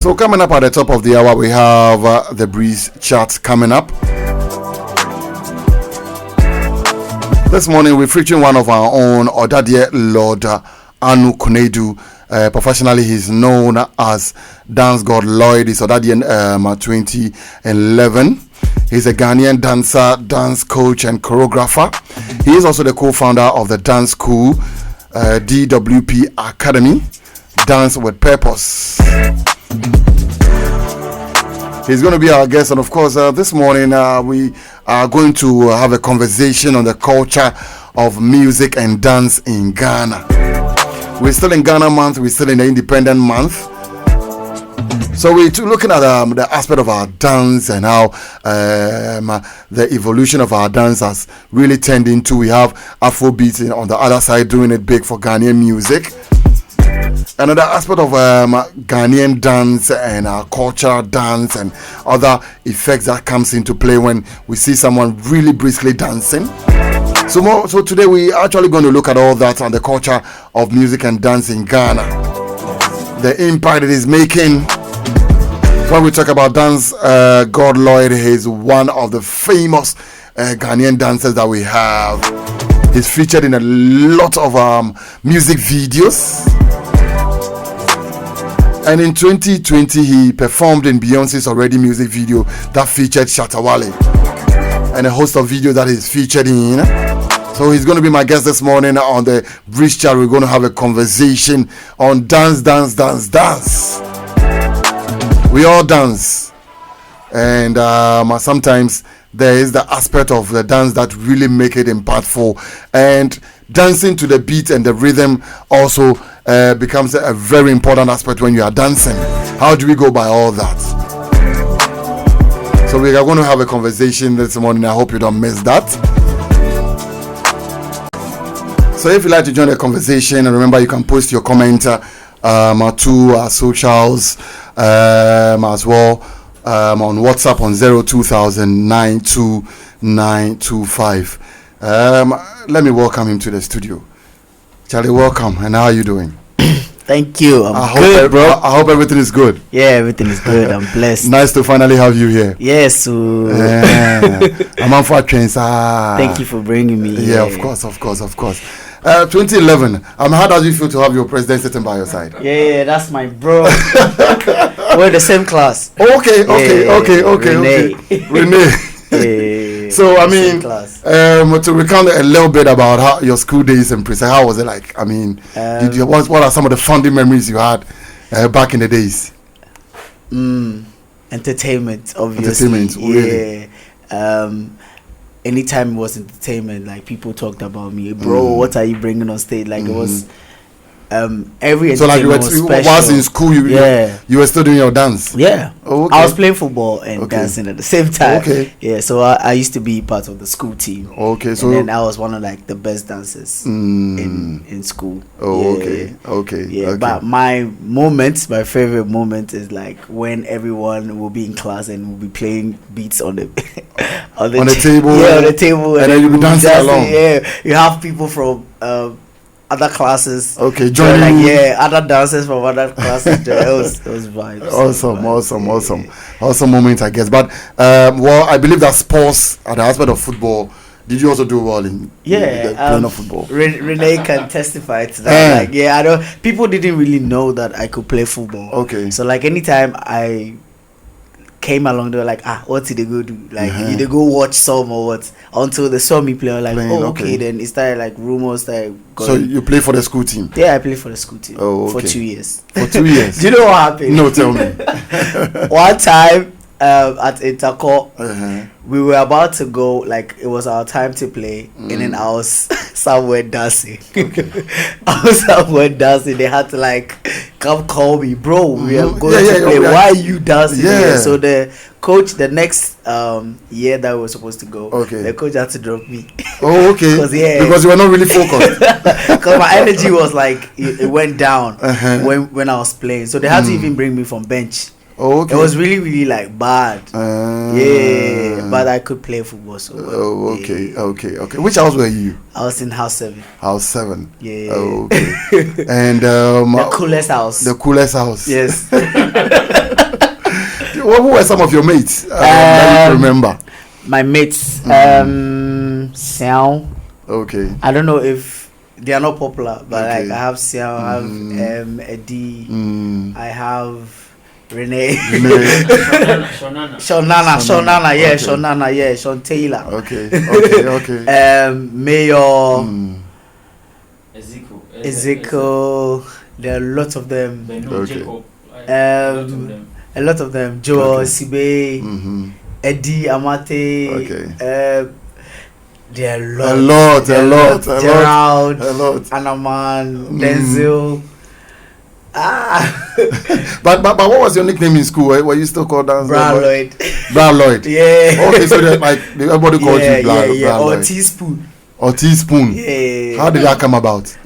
So coming up at the top of the hour, we have the Breeze chat coming up. This morning, we're featuring one of our own, ỌDADEƐ Lloyd Anu Kunedu. Professionally, he's known as Dancegod Lloyd. He's ỌDADEƐ 2011. He's a Ghanaian dancer, dance coach, and choreographer. He is also the co-founder of the dance school, DWP Academy, Dance with Purpose. He's going to be our guest, and of course, this morning we are going to have a conversation on the culture of music and dance in Ghana. We're still in Ghana month, we're still in the independent month. So we're looking at the aspect of our dance and how the evolution of our dance has really turned into. We have Afrobeat on the other side doing it big for Ghanaian music. Another aspect of Ghanaian dance and cultural dance and other effects that comes into play when we see someone really briskly dancing. So today we are actually going to look at all that and the culture of music and dance in Ghana. The impact it is making. When we talk about Dancegod Lloyd, he's one of the famous Ghanaian dancers that we have. He's featured in a lot of music videos. And in 2020, he performed in Beyonce's already music video that featured Shatawale and a host of videos that he's featured in. So he's going to be my guest this morning on the Breeze Chat. We're going to have a conversation on dance. We all dance, and sometimes there is the aspect of the dance that really make it impactful, and dancing to the beat and the rhythm also becomes a very important aspect when you are dancing. How do we go by all that? So we are going to have a conversation this morning. I hope you don't miss that. So if you'd like to join the conversation, and remember you can post your comment to our socials as well on WhatsApp on 02092925. Let me welcome him to the studio. Charlie, welcome. And how are you doing? Thank you. I'm good, bro. I hope everything is good. Yeah, everything is good. I'm blessed. Nice to finally have you here. Yes. I'm on for trains. Thank you for bringing me. Yeah, of course. 2011. How does it feel to have your president sitting by your side? Yeah, that's my bro. We're in the same class. Okay. Renee. So I mean, to recount a little bit about how your school days in prison, how was it like? I mean, what are some of the founding memories you had back in the days? Entertainment, obviously. Really? Anytime it was entertainment, like people talked about me, bro. What are you bringing on stage? Like it was. Every so like was special. Whilst in school, you were still doing your dance. Yeah. Oh, okay. I was playing football and dancing at the same time. Okay. Yeah. So I used to be part of the school team. Okay. So and then I was one of like the best dancers in school. Oh, yeah, okay. Yeah. But my favorite moment is like when everyone will be in class and will be playing beats on the on the table. Yeah, on the table, and then you'll be dancing along. Yeah. You have people from other classes, joining other dancers from other classes. It was vibes. Awesome moment, I guess. But I believe that sports at the aspect of football, did you also do well in the playing of football? Renee can testify to that. I don't. People didn't really know that I could play football. Okay. So like anytime I came along, they were like, what did they go do? Like, did they go watch some or what? Until they saw me play, like, okay. Then it started like rumors started going. So you play for the school team? Yeah, I played for the school team. For 2 years. For 2 years? Do you know what happened? No, tell me. One time at Interco, we were about to go, like it was our time to play, and then I was somewhere dancing. They had to like come call me, bro. We are going to play. Why are you dancing? Yeah. So the coach, the next year that we were supposed to go, the coach had to drop me. Oh, okay. Because you were not really focused. Because my energy was like it went down when I was playing. So they had to even bring me from bench. Oh, okay. It was really, really like bad. Yeah, but I could play football. So oh, okay, okay. Which house were you? I was in house 7. House 7. Yeah. Oh, okay. And the coolest house. The coolest house. Yes. What were some of your mates that you remember? My mates, Siao. Okay. I don't know if they are not popular, but okay. like I have Siao, I have Eddie, I have Renee. Shonana, yeah, okay. Shonana, yeah, Sean Taylor. Okay. Mayor. Ezekiel. There are lots of them. Okay. A lot of them. Joe, Sibe, Eddie, Amate. Okay. There are a lot. Gerald, Anaman, Denzel. but what was your nickname in school? Were you still called Lloyd? Lloyd. Yeah. Okay, so like everybody called you Lloyd. Or teaspoon. Yeah. How did that come about?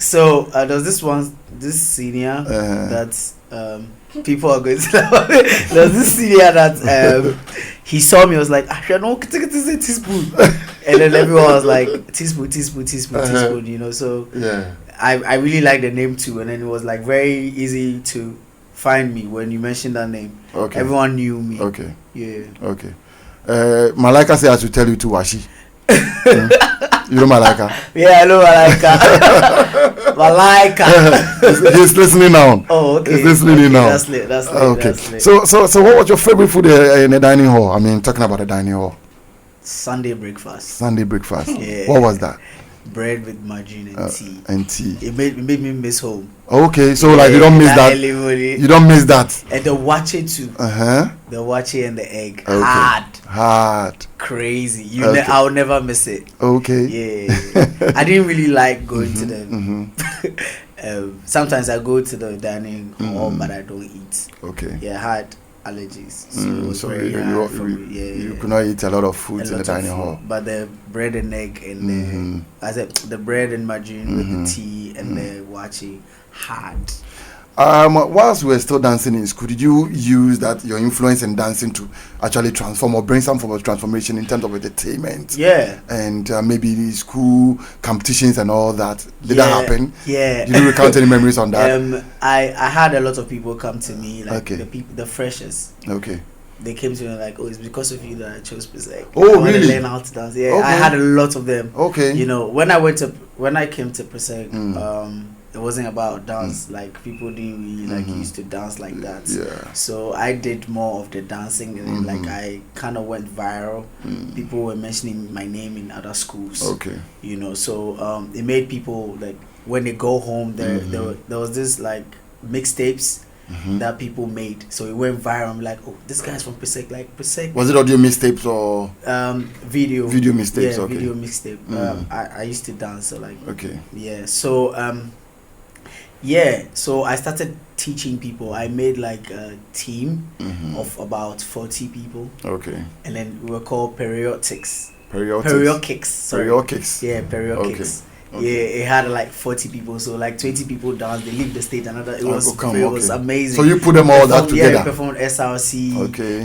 So there was this senior that people are going to there was this senior that he saw me, was like, no, teaspoon. And then everyone was like, teaspoon, you know. So yeah, I really like the name too, and then it was like very easy to find me when you mentioned that name. Okay. Everyone knew me. Okay. Yeah. Okay. Malika said I should tell you to Washi. You know Malika? Yeah, I know Malika. He's listening now. Oh, okay. He's listening now. That's lit. Okay. That's lit. So what was your favorite food in the dining hall? I mean, talking about the dining hall. Sunday breakfast. Yeah. What was that? Bread with margarine and tea. It made me miss home. Okay, so like you don't miss that. You don't miss that. And the wache too. The wache and the egg. Okay. Hard. Crazy. I'll never miss it. Okay. Yeah. I didn't really like going to them. Sometimes I go to the dining hall, but I don't eat. Okay. Yeah, I had allergies, so it was very hard for me. You could not eat a lot of food in the dining hall. But the bread and egg and the bread and margarine with the tea and the wachi hard. Whilst we were still dancing in school, did you use that your influence in dancing to actually transform or bring some form of transformation in terms of entertainment? Yeah. And maybe school competitions and all that. Did that happen? Yeah. Did you recount any memories on that? I had a lot of people come to me, like the freshers. Okay. They came to me like, it's because of you that I chose Pesek. Oh, I really? To learn how to dance. Yeah, okay. I had a lot of them. Okay. You know, when I came to Pesek, it wasn't about dance. Like people didn't really used to dance like that. Yeah. So I did more of the dancing, and then like I kind of went viral. People were mentioning my name in other schools. Okay. You know, so it made people like when they go home, there was this like mixtapes that people made, so it went viral. I'm like, oh, this guy's from Pesek. Like Pesek. Was it audio mixtapes or video mixtapes? Yeah, okay. video mixtape. I used to dance, so like okay. Yeah, so so I started teaching people. I made like a team of about 40 people. Okay. And then we were called Periodics. Periodics. Yeah, Periodics. Okay. Yeah, it had like 40 people, so like 20 people danced. They leave the stage. It was amazing. So you put them all that together. Yeah, performed SRC,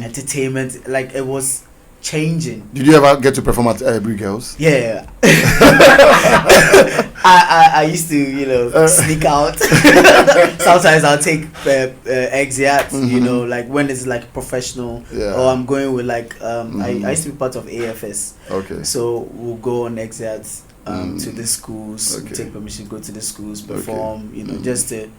entertainment. Like it was changing. Did you ever get to perform at Every Girls? Yeah. I used to, sneak out. Sometimes I'll take exits, like when it's like professional, or I'm going with like I used to be part of AFS. Okay. So we'll go on exits to the schools, take permission, go to the schools, perform, just to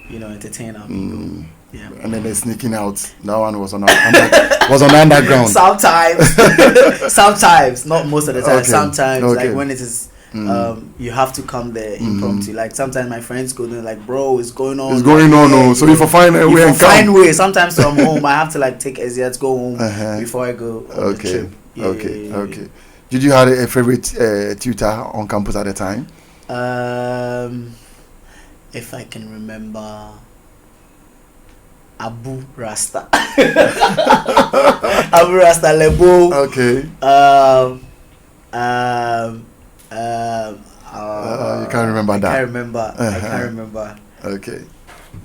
entertain our people. Yeah. And then they're sneaking out. That one was on underground. Sometimes, not most of the time. Sometimes, like when it is, you have to come there impromptu. Like sometimes my friends go there, like, bro, it's going on. So if I find a way and come. Find way. Sometimes I'm home, I have to like take exits, go home before I go on the trip. Okay. Did you have a favorite tutor on campus at the time? If I can remember, Abu Rasta. Abu Rasta Lebo. Okay. You can't remember that. I can't remember. Okay.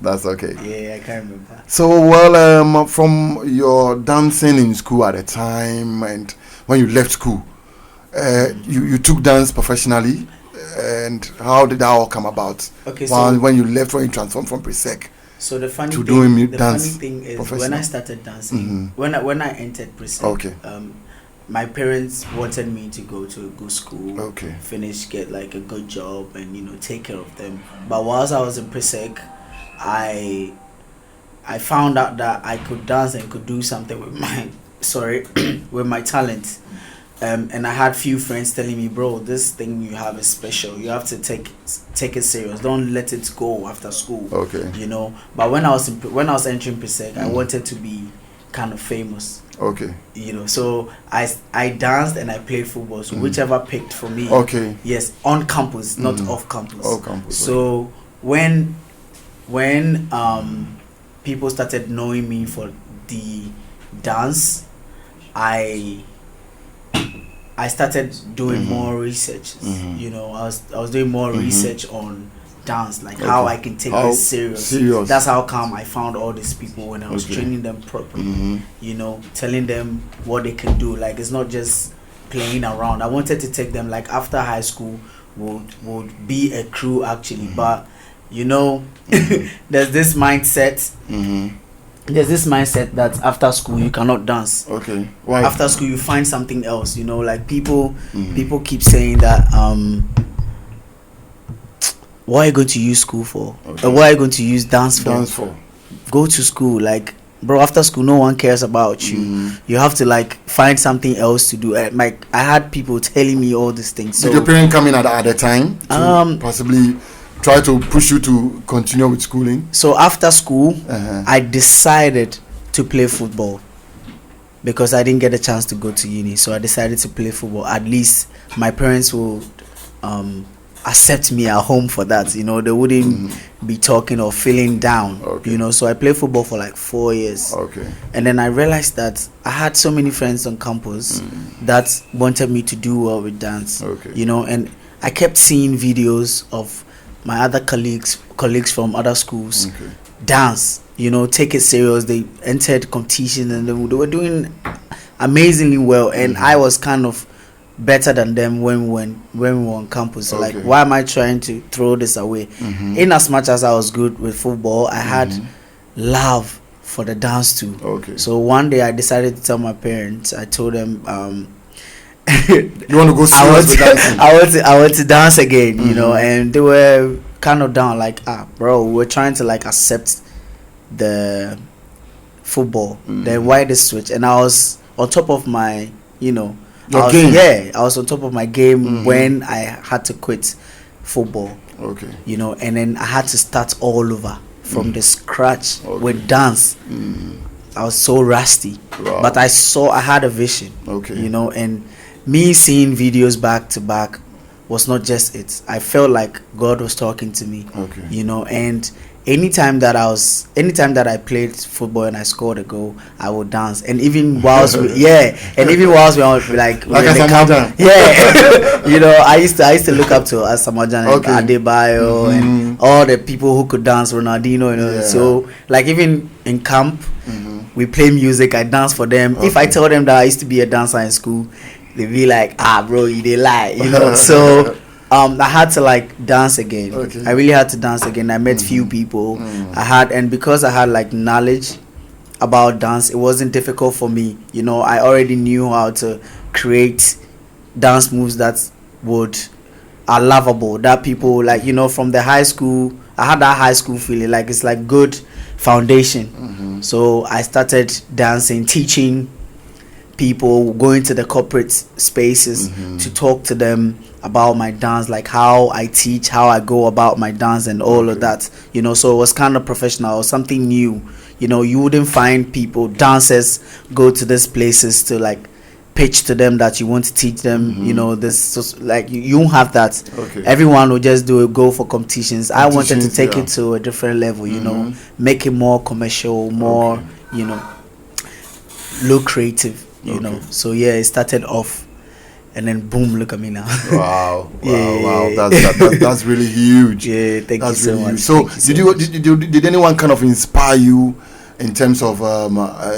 That's okay. Yeah, I can't remember. So, well, from your dancing in school at the time and when you left school, you took dance professionally, and how did that all come about? Okay, so when you left, when you transformed from Presec so the funny to thing, doing the dance funny thing is when I started dancing, when I entered Presec, Okay. My parents wanted me to go to a good school, Okay. finish, get like a good job, and take care of them. But whilst I was in Presec, I found out that I could dance and could do something with my with my talent. And I had few friends telling me, bro, this thing you have is special. You have to take it serious. Don't let it go after school. Okay. But when I was entering Presec, I wanted to be kind of famous. Okay. So I danced and I played football. So whichever picked for me. Okay. Yes, on campus, not off campus. Off campus. So when people started knowing me for the dance, I started doing more research. I was doing more research on dance, like how I can take this serious. That's how come I found all these people when I was training them properly. Telling them what they can do. Like, it's not just playing around. I wanted to take them, like, after high school would be a crew actually, but there's this mindset. There's this mindset that after school you cannot dance. Okay. Why? After school you find something else. Like people keep saying that what are you going to use school for? Okay. Or what are you going to use dance for? Go to school. Like, bro, after school no one cares about you. You have to like find something else to do. Like, I had people telling me all these things. So did your parents come in at the time to possibly try to push you to continue with schooling? So after school, I decided to play football because I didn't get a chance to go to uni. So I decided to play football. At least my parents would accept me at home for that. They wouldn't be talking or feeling down. Okay. So I played football for like 4 years. Okay. And then I realized that I had so many friends on campus that wanted me to do well with dance. Okay. And I kept seeing videos of my other colleagues from other schools dance, take it serious. They entered competition and they were doing amazingly well, and I was kind of better than them when we were on campus. So like, why am I trying to throw this away? In as much as I was good with football, I had love for the dance too. So one day I decided to tell my parents. I told them you want to go serious with dancing? I want to dance again, and they were kind of down, like, bro, we're trying to like accept the football. Then why the switch? And I was on top of my, game. I was on top of my game when I had to quit football. And then I had to start all over from the scratch with dance. I was so rusty, but I had a vision. And me seeing videos back to back was not just it. I felt like God was talking to me. And anytime that I played football and I scored a goal, I would dance. And even whilst we were like in the camp, I used to look up to Asamajan and Adebayo and all the people who could dance, Ronaldinho, So like, even in camp, we play music, I dance for them. If I tell them that I used to be a dancer in school, they be like, bro, you they lie, So I had to like dance again. I really had to dance again. I met few people. And because I had like knowledge about dance, it wasn't difficult for me. I already knew how to create dance moves that are lovable, that people like, from the high school. I had that high school feeling, like it's like good foundation. So I started dancing, teaching people, going to the corporate spaces to talk to them about my dance, like how I teach, how I go about my dance and all of that. So it was kind of professional, something new. You wouldn't find dancers go to these places to like pitch to them that you want to teach them. This like you won't have that. Everyone will just go for competitions. I wanted to take it to a different level, make it more commercial, more look creative. So it started off and then boom, look at me now. Wow, Yeah. wow, that's really huge. Yeah, thank you so much. So did anyone kind of inspire you in terms of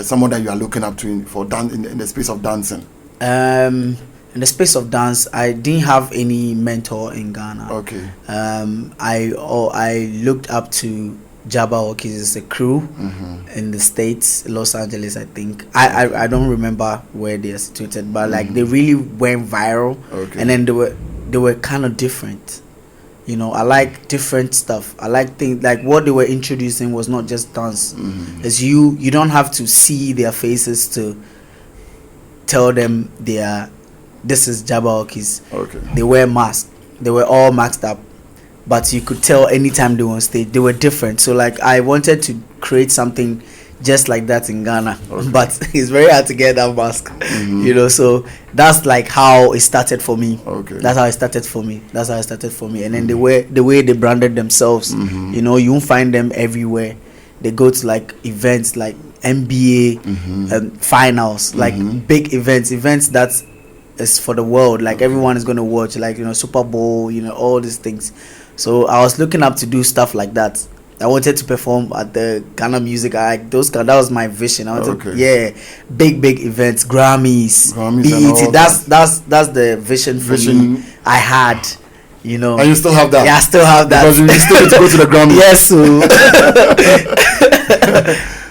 someone that you are looking up to in the space of dancing? In the space of dance, I didn't have any mentor in Ghana. Okay. I looked up to Jabba Orchids as a crew in the States, Los Angeles, I think. I don't remember where they are situated, but like they really went viral. Okay. And then they were kind of different. You know, I like different stuff. I like things like what they were introducing was not just dance. As you don't have to see their faces to tell them this is Jabba Orchids. Okay. They wear masks. They were all maxed up, but you could tell anytime they were on stage they were different. So like I wanted to create something just like that in Ghana. Okay. But it's very hard to get that mask. You know, so that's like how it started for me. Okay. That's how it started for me. And then the way they branded themselves, you know, you won't find them everywhere. They go to like events like NBA finals, like big events that is for the world, like everyone is going to watch, like, you know, Super Bowl, you know, all these things. So I was looking up to do stuff like that. I wanted to perform at the Ghana Music that was my vision. I wanted, big events, Grammys, BET. That's the vision for me. I had, you know. And you still have that? Yeah, I still have that. Because you still need to go to the Grammys. Yes, so.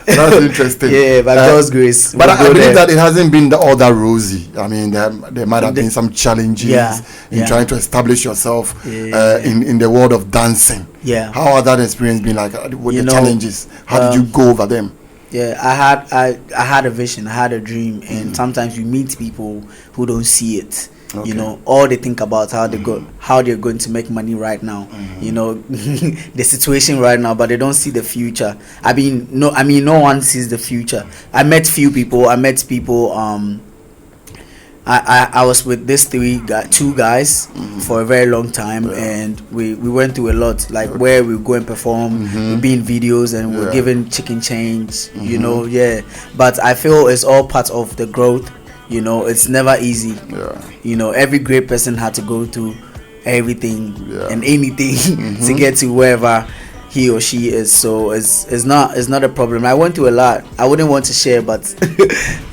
That's interesting. Yeah, by God's grace. But I believe that it hasn't been all that rosy. I mean, there might have been some challenges in trying to establish yourself in the world of dancing. Yeah. How has that experience been like with the challenges? How did you go over them? Yeah, I had a vision, I had a dream, and sometimes you meet people who don't see it. Okay. You know, all they think about how they're going to make money right now. You know, the situation right now, but they don't see the future. I mean, no one sees the future. I met people. I was with these two guys for a very long time, and we went through a lot, like where we go and perform, we be in videos, and we're given chicken change. You know, but I feel it's all part of the growth. You know, it's never easy. You know, every great person had to go through everything and anything to get to wherever he or she is. So it's not a problem. I went through a lot. I wouldn't want to share, but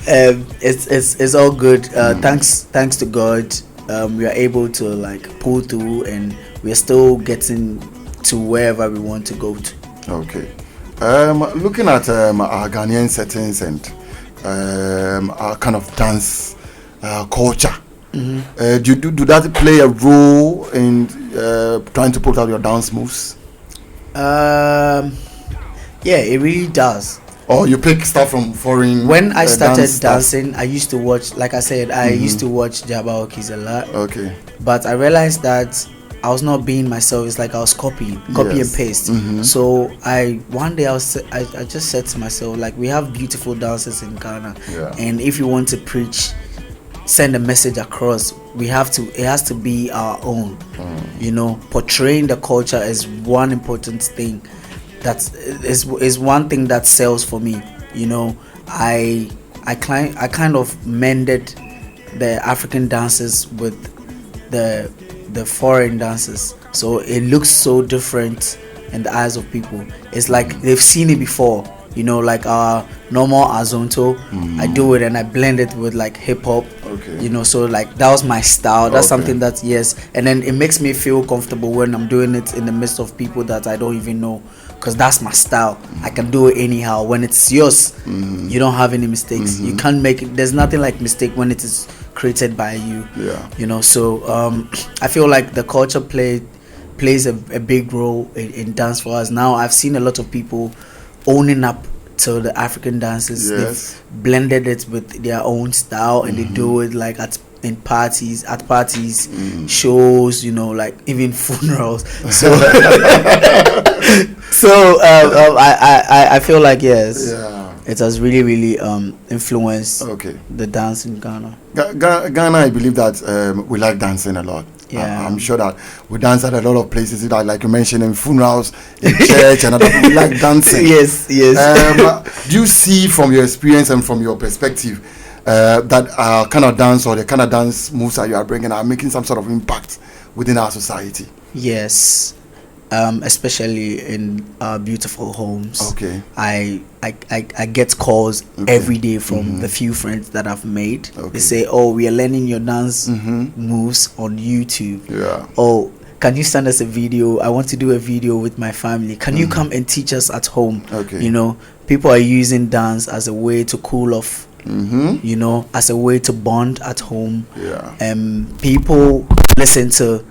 it's all good. Thanks to God, we are able to like pull through, and we are still getting to wherever we want to go to. Okay. Looking at our Ghanaian settings and our kind of dance culture, do that play a role in trying to put out your dance moves? Yeah, it really does. Or you pick stuff from foreign. When I started dancing, I used to watch, like I said, I used to watch Jabba Orchids a lot. Okay. But I realized that I was not being myself. It's like I was copy and paste. So one day I just said to myself, like, we have beautiful dancers in Ghana, and if you want to preach, send a message across, it has to be our own. You know, portraying the culture is one important thing. That is one thing that sells for me. You know, I kind of mended the African dances with the foreign dances, so it looks so different in the eyes of people. It's like they've seen it before, you know, like our normal azonto. I do it and I blend it with like hip hop. You know, so like that was my style. That's something that and then it makes me feel comfortable when I'm doing it in the midst of people that I don't even know, because that's my style. I can do it anyhow. When it's yours, you don't have any mistakes. You can't make it. There's nothing like mistake when it is created by you. You know, so I feel like the culture plays a big role in dance for us. Now I've seen a lot of people owning up to the African dances. They've blended it with their own style, and they do it like at parties, shows, you know, like even funerals. So I feel like it has really influenced the dance in Ghana. Ghana, I believe that we like dancing a lot. I'm sure that we dance at a lot of places, like you mentioned, in funerals, in church, and other people. We like dancing. Yes. Do you see from your experience and from your perspective that kind of dance or the kind of dance moves that you are bringing are making some sort of impact within our society? Yes, especially in our beautiful homes. Okay. I get calls every day from the few friends that I've made. They say, "Oh, we are learning your dance moves on YouTube." Yeah. Oh, can you send us a video? I want to do a video with my family. Can you come and teach us at home? Okay. You know, people are using dance as a way to cool off. You know, as a way to bond at home. Yeah. People listen to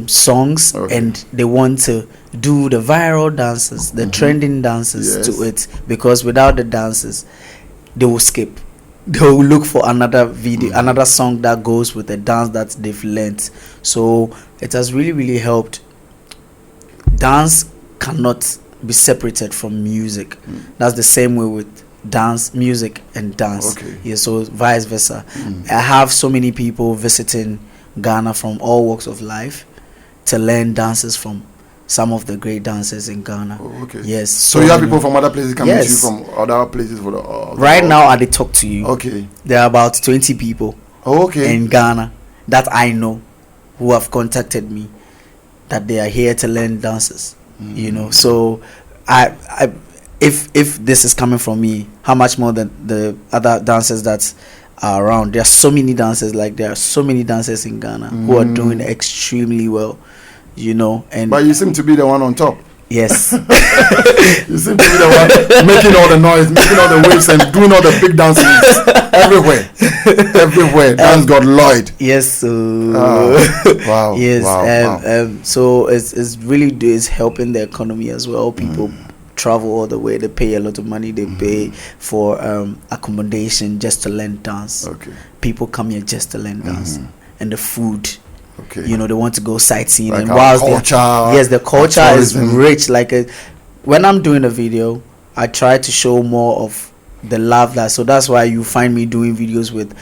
songs and they want to do the viral dances, the trending dances to it, because without the dances they will skip. They will look for another video, another song that goes with the dance that they've learned. So it has really helped. Dance cannot be separated from music. That's the same way with dance, music and dance. Yeah, so vice versa. I have so many people visiting Ghana from all walks of life to learn dances from some of the great dancers in Ghana. Yes. So you have people from other places coming to you from other places for the right now as I talk to you. There are about 20 people in Ghana that I know who have contacted me that they are here to learn dances. You know, so I if this is coming from me, how much more than the other dancers that are around? There are so many dancers, like there are so many dancers in Ghana who are doing extremely well, you know. And but you seem to be the one on top. Yes. You seem to be the one making all the noise, making all the waves and doing all the big dances everywhere. Dancegod Lloyd. Yes. Wow. Yes. Wow. So it's really is helping the economy as well. People travel all the way, they pay a lot of money, they pay for accommodation just to learn dance. People come here just to learn dance. And the food, you know, they want to go sightseeing, like and whilst culture, the culture is rich. Like when I'm doing a video, I try to show more of the love that, so that's why you find me doing videos with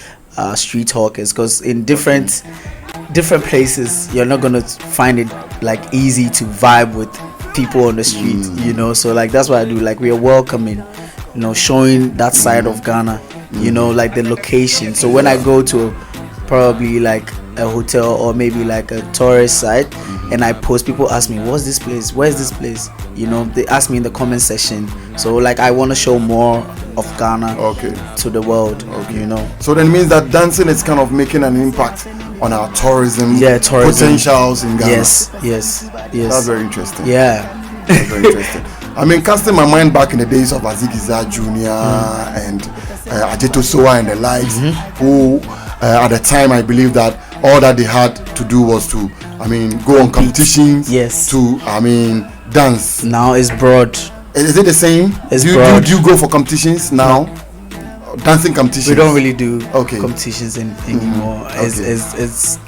street hawkers, because in different places you're not gonna find it like easy to vibe with people on the street, you know. So like that's what I do. Like we are welcoming, you know, showing that side of Ghana, you know, like the location. So when I go to probably like a hotel or maybe like a tourist site and I post, people ask me, what's this place, where's this place, you know, they ask me in the comment section. So like I want to show more of Ghana to the world, you know. So then it means that dancing is kind of making an impact on our tourism potentials in Ghana. Yes. That's very interesting. That's very interesting. I mean, casting my mind back in the days of Azikiza Jr. and Ajeto Soa and the likes, who at the time I believe that all that they had to do was to, I mean, go on competitions, to, I mean, dance. Now it's broad. Is it the same? Do you go for competitions now? Dancing competitions? We don't really do competitions anymore. It's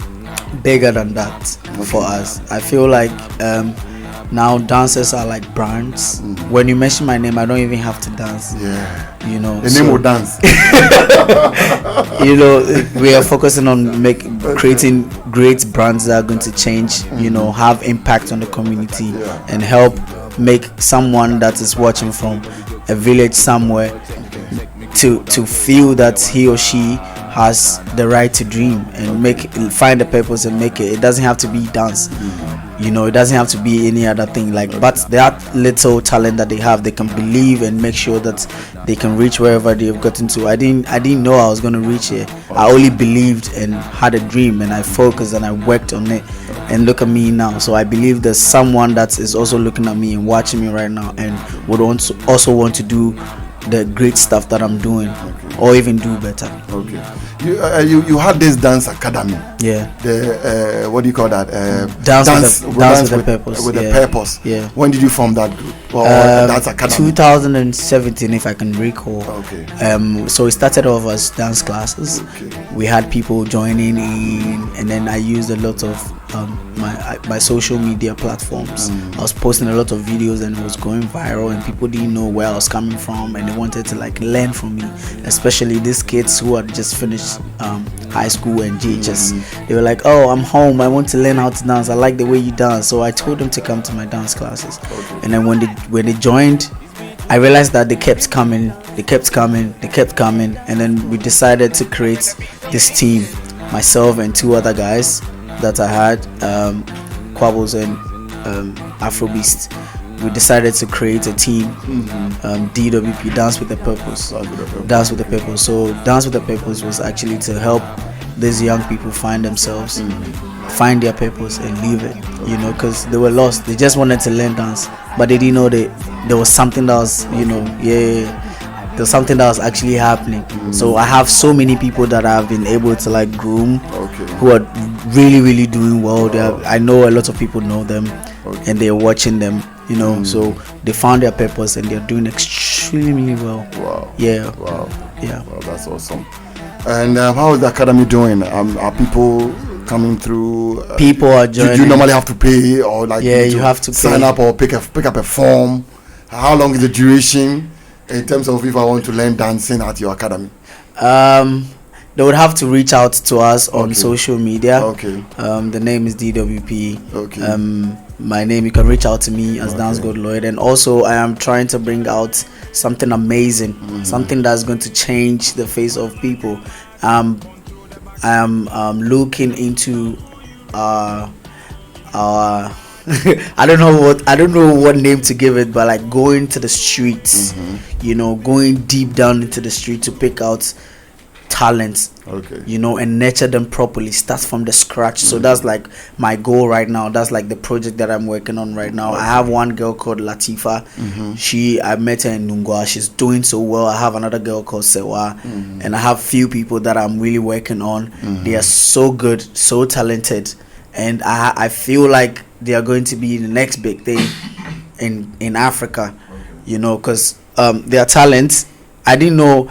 bigger than that for us. I feel like now dancers are like brands. When you mention my name, I don't even have to dance. You know, the name will dance. You know, we are focusing on creating great brands that are going to change, you know, have impact on the community and help make someone that is watching from a village somewhere to feel that he or she has the right to dream and find a purpose and make it. It doesn't have to be dance, you know, it doesn't have to be any other thing, like, but that little talent that they have, they can believe and make sure that they can reach wherever they've gotten to. I didn't know I was going to reach here. I only believed and had a dream and I focused and I worked on it, and look at me now. So I believe there's someone that is also looking at me and watching me right now and would also want to do the great stuff that I'm doing, or even do better. You had this dance academy. The what do you call that? Dance with a purpose. With a purpose. When did you form that group? Dance academy. 2017, if I can recall. So it started off as dance classes. We had people joining in, and then I used a lot of my social media platforms. I was posting a lot of videos and it was going viral, and people didn't know where I was coming from and they wanted to like learn from me, especially these kids who had just finished high school and GHS. They were like, oh, I'm home, I want to learn how to dance, I like the way you dance. So I told them to come to my dance classes, and then when they joined, I realized that they kept coming they kept coming, and then we decided to create this team, myself and two other guys that I had, Quabbles and Afrobeast. We decided to create a team, DWP, Dance with a Purpose. Dance with a Purpose. So Dance with a Purpose was actually to help these young people find themselves, find their purpose and live it, you know, because they were lost. They just wanted to learn dance, but they didn't know that there was something that was, you know, there's something that was actually happening. So I have so many people that I've been able to like groom, who are really, really doing well. I know a lot of people know them, and they're watching them, you know. So they found their purpose and they're doing extremely well. Wow. Yeah. Wow. Yeah. Wow, that's awesome. And how is the academy doing? Are people coming through? People are joining. Do you normally have to pay, or like you have to sign pay. up or pick up a form? How long is the duration in terms of if I want to learn dancing at your academy? They would have to reach out to us on social media. Okay. The name is DWP. Okay. My name, you can reach out to me as Dancegod Lloyd, and also I am trying to bring out something amazing, something that's going to change the face of people. I am looking into I don't know what name to give it, but like going to the streets, you know, going deep down into the street to pick out talents, you know, and nurture them properly, start from the scratch. So that's like my goal right now. That's like the project that I'm working on right now. I have one girl called Latifa. I met her in Nungwa. She's doing so well. I have another girl called Sewa, and I have few people that I'm really working on. They are so good, so talented, and I feel like they are going to be the next big thing in Africa, you know, because their talents, I didn't know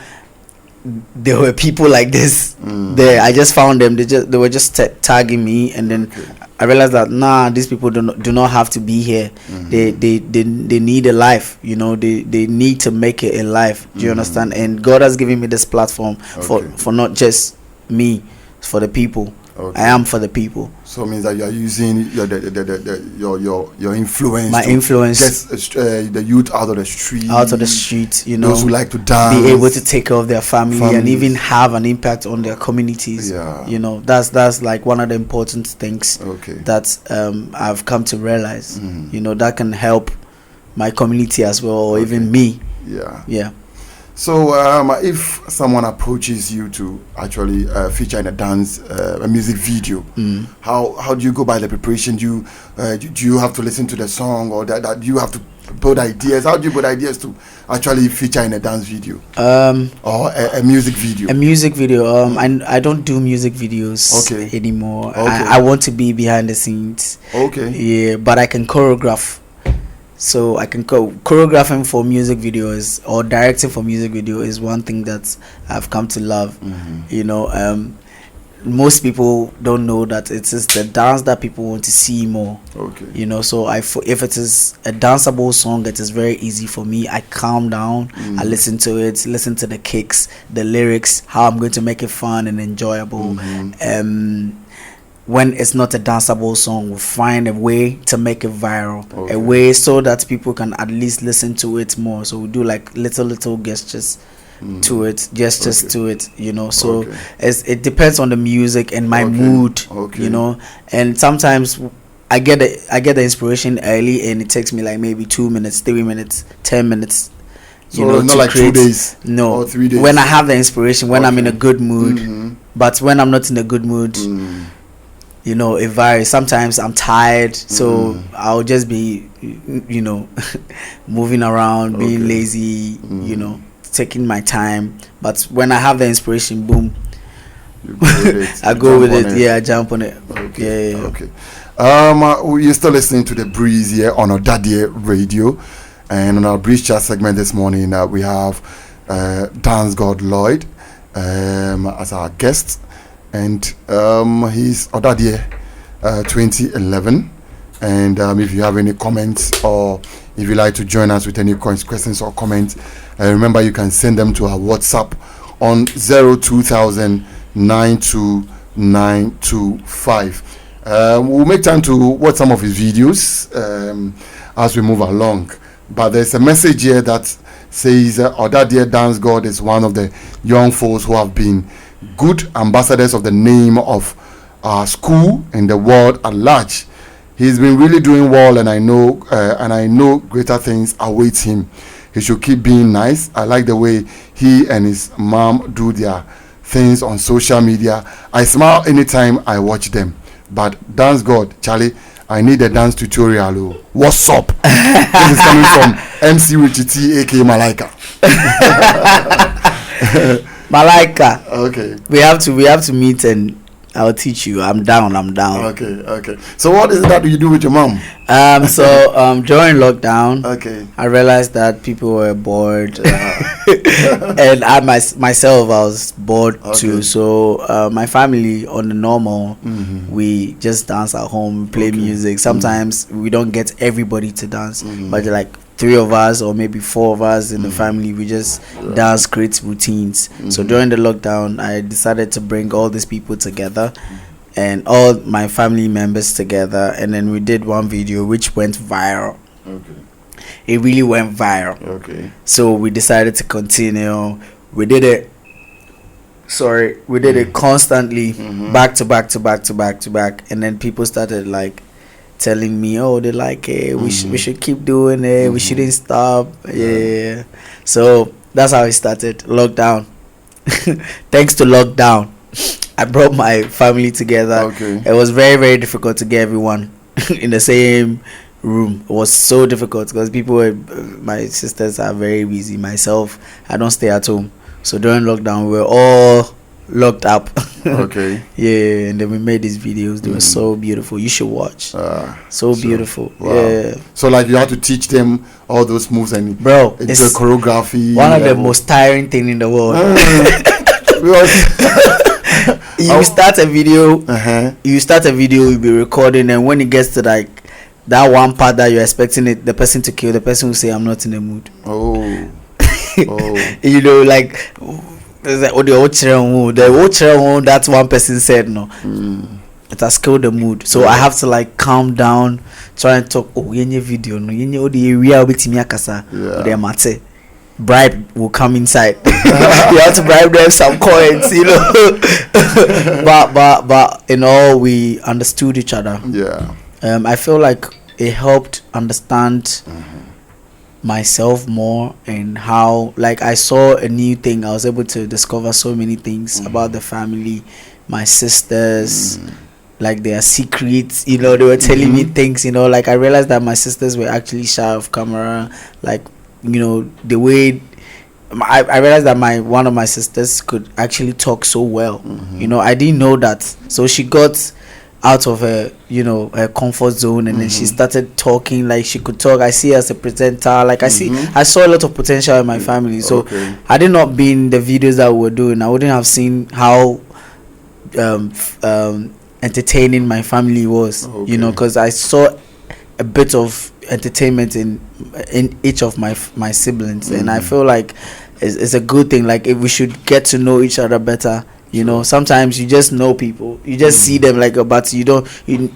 there were people like this there. I just found them. They were just tagging me, and then I realized that these people do not have to be here. They need a life, you know. They need to make it a life. Do you understand? And God has given me this platform for not just me, for the people. I am for the people. So it means that you are using your influence. My influence. Get the youth out of the street. Out of the street, you know. Those who like to dance. Be able to take care of their family and even have an impact on their communities. Yeah. You know, that's like one of the important things that I've come to realize. You know, that can help my community as well, or even me. Yeah. Yeah. So, if someone approaches you to actually feature in a music video, how do you go by the preparation? Do you have to listen to the song, or that you have to build ideas? How do you build ideas to actually feature in a dance video, or a music video? A music video. I don't do music videos anymore. I want to be behind the scenes. Yeah, but I can choreograph. So I can choreographing for music videos or directing for music video is one thing that I've come to love. You know, most people don't know that it is the dance that people want to see more. You know, so if it is a danceable song, it is very easy for me. I calm down, I listen to it, listen to the kicks, the lyrics, how I'm going to make it fun and enjoyable. When it's not a danceable song, we'll find a way to make it viral, a way so that people can at least listen to it more. So we do like little gestures to it, to it, you know. So it depends on the music and my mood, you know. And sometimes I get the inspiration early, and it takes me like maybe 2 minutes, 3 minutes, 10 minutes. So you know, not like create, 2 days, no, or 3 days. When I have the inspiration, when I'm in a good mood, but when I'm not in a good mood. You know, it varies. Sometimes I'm tired, so I'll just be, you know, moving around, being lazy, you know, taking my time. But when I have the inspiration, boom, I go with it. Yeah, I jump on it. You're still listening to The Breeze here on ỌDADEƐ Radio, and on our Breeze chat segment this morning, we have Dancegod Lloyd as our guest. And he's ỌDADEƐ 2011. And if you have any comments, or if you like to join us with any questions or comments, remember you can send them to our WhatsApp on 02000929925. We'll make time to watch some of his videos as we move along. But there's a message here that says Odadeɛ Dancegod is one of the young folks who have been good ambassadors of the name of our school in the world at large. He's been really doing well, and I know greater things await him. He should keep being nice. I like the way he and his mom do their things on social media. I smile anytime I watch them. But Dancegod, Charlie, I need a dance tutorial. What's up? This is coming from MC Richie T, aka Malaika. Malaika. Okay. We have to meet and I'll teach you. I'm down. Okay. So what is it that you do with your mom? During lockdown, I realized that people were bored, and I myself I was bored too. So my family on the normal, we just dance at home, play music. Sometimes we don't get everybody to dance, but like 3 of us or maybe 4 of us in the family, we just dance, create routines. So during the lockdown, I decided to bring all these people together and all my family members together, and then we did one video which went viral. It really went viral. So we decided to continue. We did it constantly, back to back, and then people started like telling me, oh, they like it, we should keep doing it, we shouldn't stop. So that's how it started. Lockdown. Thanks to lockdown, I brought my family together. It was very, very difficult to get everyone in the same room. It was so difficult because my sisters are very busy. Myself, I don't stay at home. So during lockdown, we were all locked up. Yeah, and then we made these videos. They were so beautiful. You should watch. So beautiful. Wow. Yeah. So like you had to teach them all those moves and it's a choreography. One of the most tiring thing in the world. You start a video, you'll be recording, and when it gets to like that one part that you're expecting the person to kill, the person will say, I'm not in the mood. You know, like the old that one person said no. It has killed the mood. So I have to like calm down, try and talk. Video no bribe will come inside. You have to bribe them some coins, you know. but in all, we understood each other. I feel like it helped understand myself more, and how like I saw a new thing. I was able to discover so many things about the family, my sisters, like their secrets, you know. They were telling me things, you know, like I realized that my sisters were actually shy of camera, like, you know, the way I realized that one of my sisters could actually talk so well. You know, I didn't know that. So she got out of her, you know, her comfort zone, and then she started talking like she could talk. I see her as a presenter. Like I saw a lot of potential in my family. So had it not been the videos that we were doing, I wouldn't have seen how entertaining my family was. You know, because I saw a bit of entertainment in each of my siblings, and I feel like it's a good thing. Like if we should get to know each other better. You know, sometimes you just know people, you just see them like, but you don't.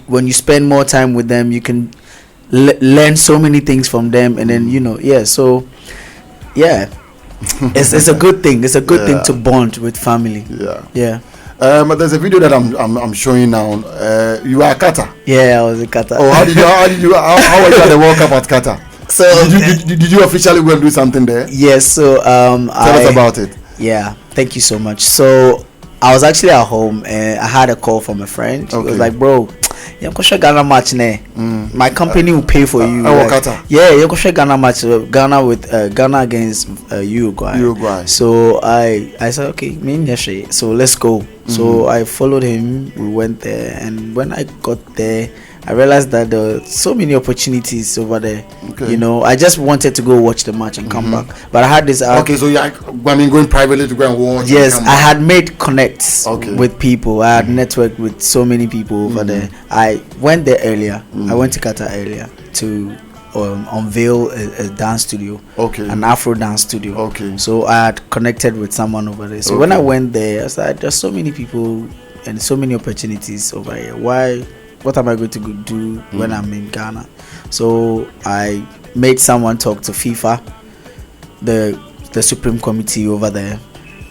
When you spend more time with them, you can learn so many things from them, and then, you know, so it's a good thing. It's a good thing to bond with family. But there's a video that I'm showing now. You are a Qatar. Yeah, I was a Qatar. Oh, how was you at the World Cup at Qatar? So did you officially go and do something there? Yes. So tell us about it. Yeah, thank you so much. So I was actually at home, and I had a call from a friend. He was like, bro, you're going to Ghana match ne. My company will pay for you. Yeah, you're going to Ghana match. Ghana with Ghana against Uruguay. So I said, okay, so let's go. So I followed him. We went there, and when I got there, I realized that there were so many opportunities over there. You know, I just wanted to go watch the match and come back. But I had this. So you're going privately to go and watch? Yes, I had made connects with people. I had networked with so many people over there. I went there earlier. I went to Qatar earlier to unveil a dance studio, an Afro dance studio. So I had connected with someone over there. So when I went there, I was like, there's so many people and so many opportunities over here. What am I going to do when I'm in Ghana? So I made someone talk to FIFA the Supreme Committee over there,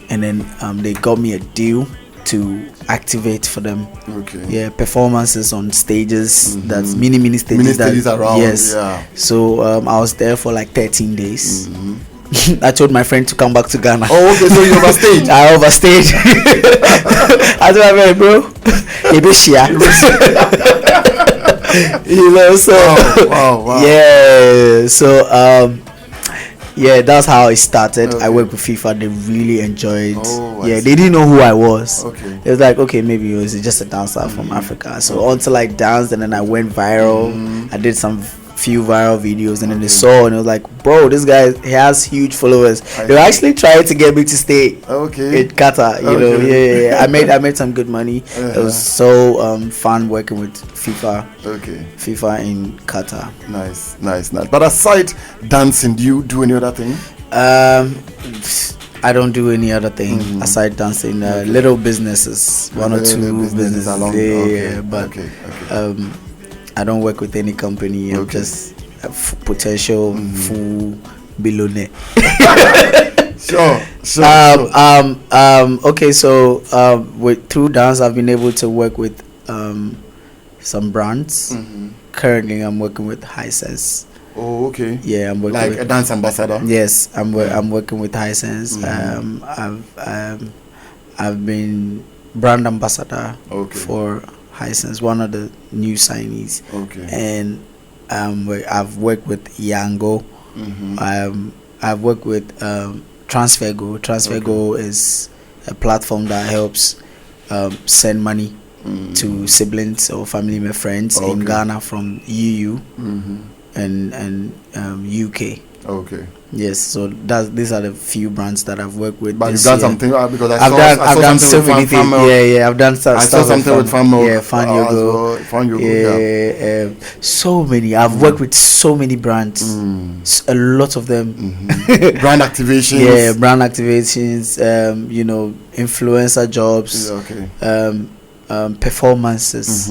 and then they got me a deal to activate for them. Okay. Yeah, performances on stages. That's mini stages. Mini stages around. Yes. Yeah. So I was there for like 13 days. I told my friend to come back to Ghana. Oh, okay. So you overstayed. I overstayed. I told my friend, bro, you be share. You know, so wow. Yeah. So yeah, that's how it started. Okay. I worked with FIFA. They really enjoyed. Oh, yeah, they didn't know who I was. Okay. It was like, okay, maybe it was just a dancer from Africa. So until I danced, and then I went viral. I did some few viral videos, and then they saw, and it was like, bro, this guy, he has huge followers. They were actually trying to get me to stay in Qatar. You know, yeah. I made some good money. It was so fun working with FIFA. Okay. FIFA in Qatar. Nice. But aside dancing, do you do any other thing? I don't do any other thing aside dancing. Little businesses, one or two businesses along. But I don't work with any company. I'm just a potential full billionaire. Sure. Okay, so through dance, I've been able to work with some brands. Currently, I'm working with Hisense. Oh, okay. Yeah, I'm working like with a dance ambassador. Yes, I'm working with Hisense. I've been brand ambassador for Hisense, one of the new signees. Okay. And I've worked with Yango. I've worked with Dancegod. Dancegod is a platform that helps send money to siblings or family members, friends in Ghana from EU and UK. Okay. Yes, so these are the few brands that I've worked with. But you've done something because I've done so many things. Yeah, I've done stuff. I saw something with Family. Yeah, Fan so many. I've worked with so many brands. A lot of them. Brand activations. Yeah, brand activations. You know, influencer jobs. Performances.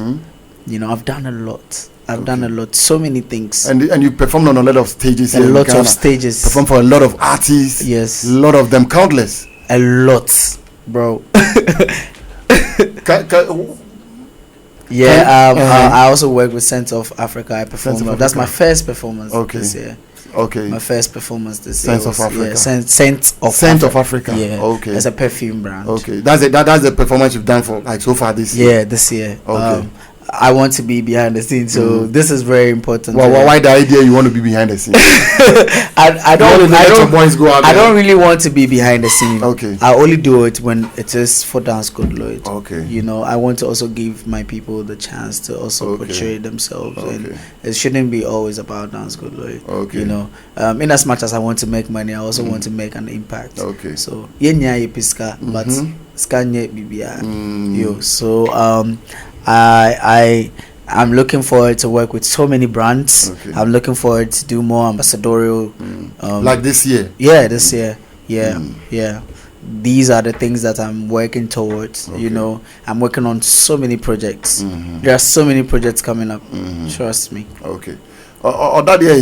You know, I've done a lot. I've done a lot, so many things. And you performed on a lot of stages. A lot of stages. Performed for a lot of artists. Yes. A lot of them, countless. A lot, bro. I also work with Scent of Africa. I performed. That's my first performance this year. Okay. My first performance this year. Scent of Africa. Yeah, Scent of Africa. Yeah. Okay. It's a perfume brand. Okay. That's the performance you've done for like so far this year. Yeah, this year. Okay. I want to be behind the scenes, so this is very important. Well, why the idea you want to be behind the scenes? I don't really want to be behind the scene. Okay. I only do it when it is for Dancegod Lloyd. Okay. You know, I want to also give my people the chance to also portray themselves, and it shouldn't be always about Dancegod Lloyd. Okay. You know, in as much as I want to make money, I also want to make an impact. Okay. So but skanye bibia yo. So I'm looking forward to work with so many brands. I'm looking forward to do more ambassadorial. Like this year? Yeah, this year. Yeah. These are the things that I'm working towards. You know, I'm working on so many projects. There are so many projects coming up. Trust me. Okay. ɔdadeɛ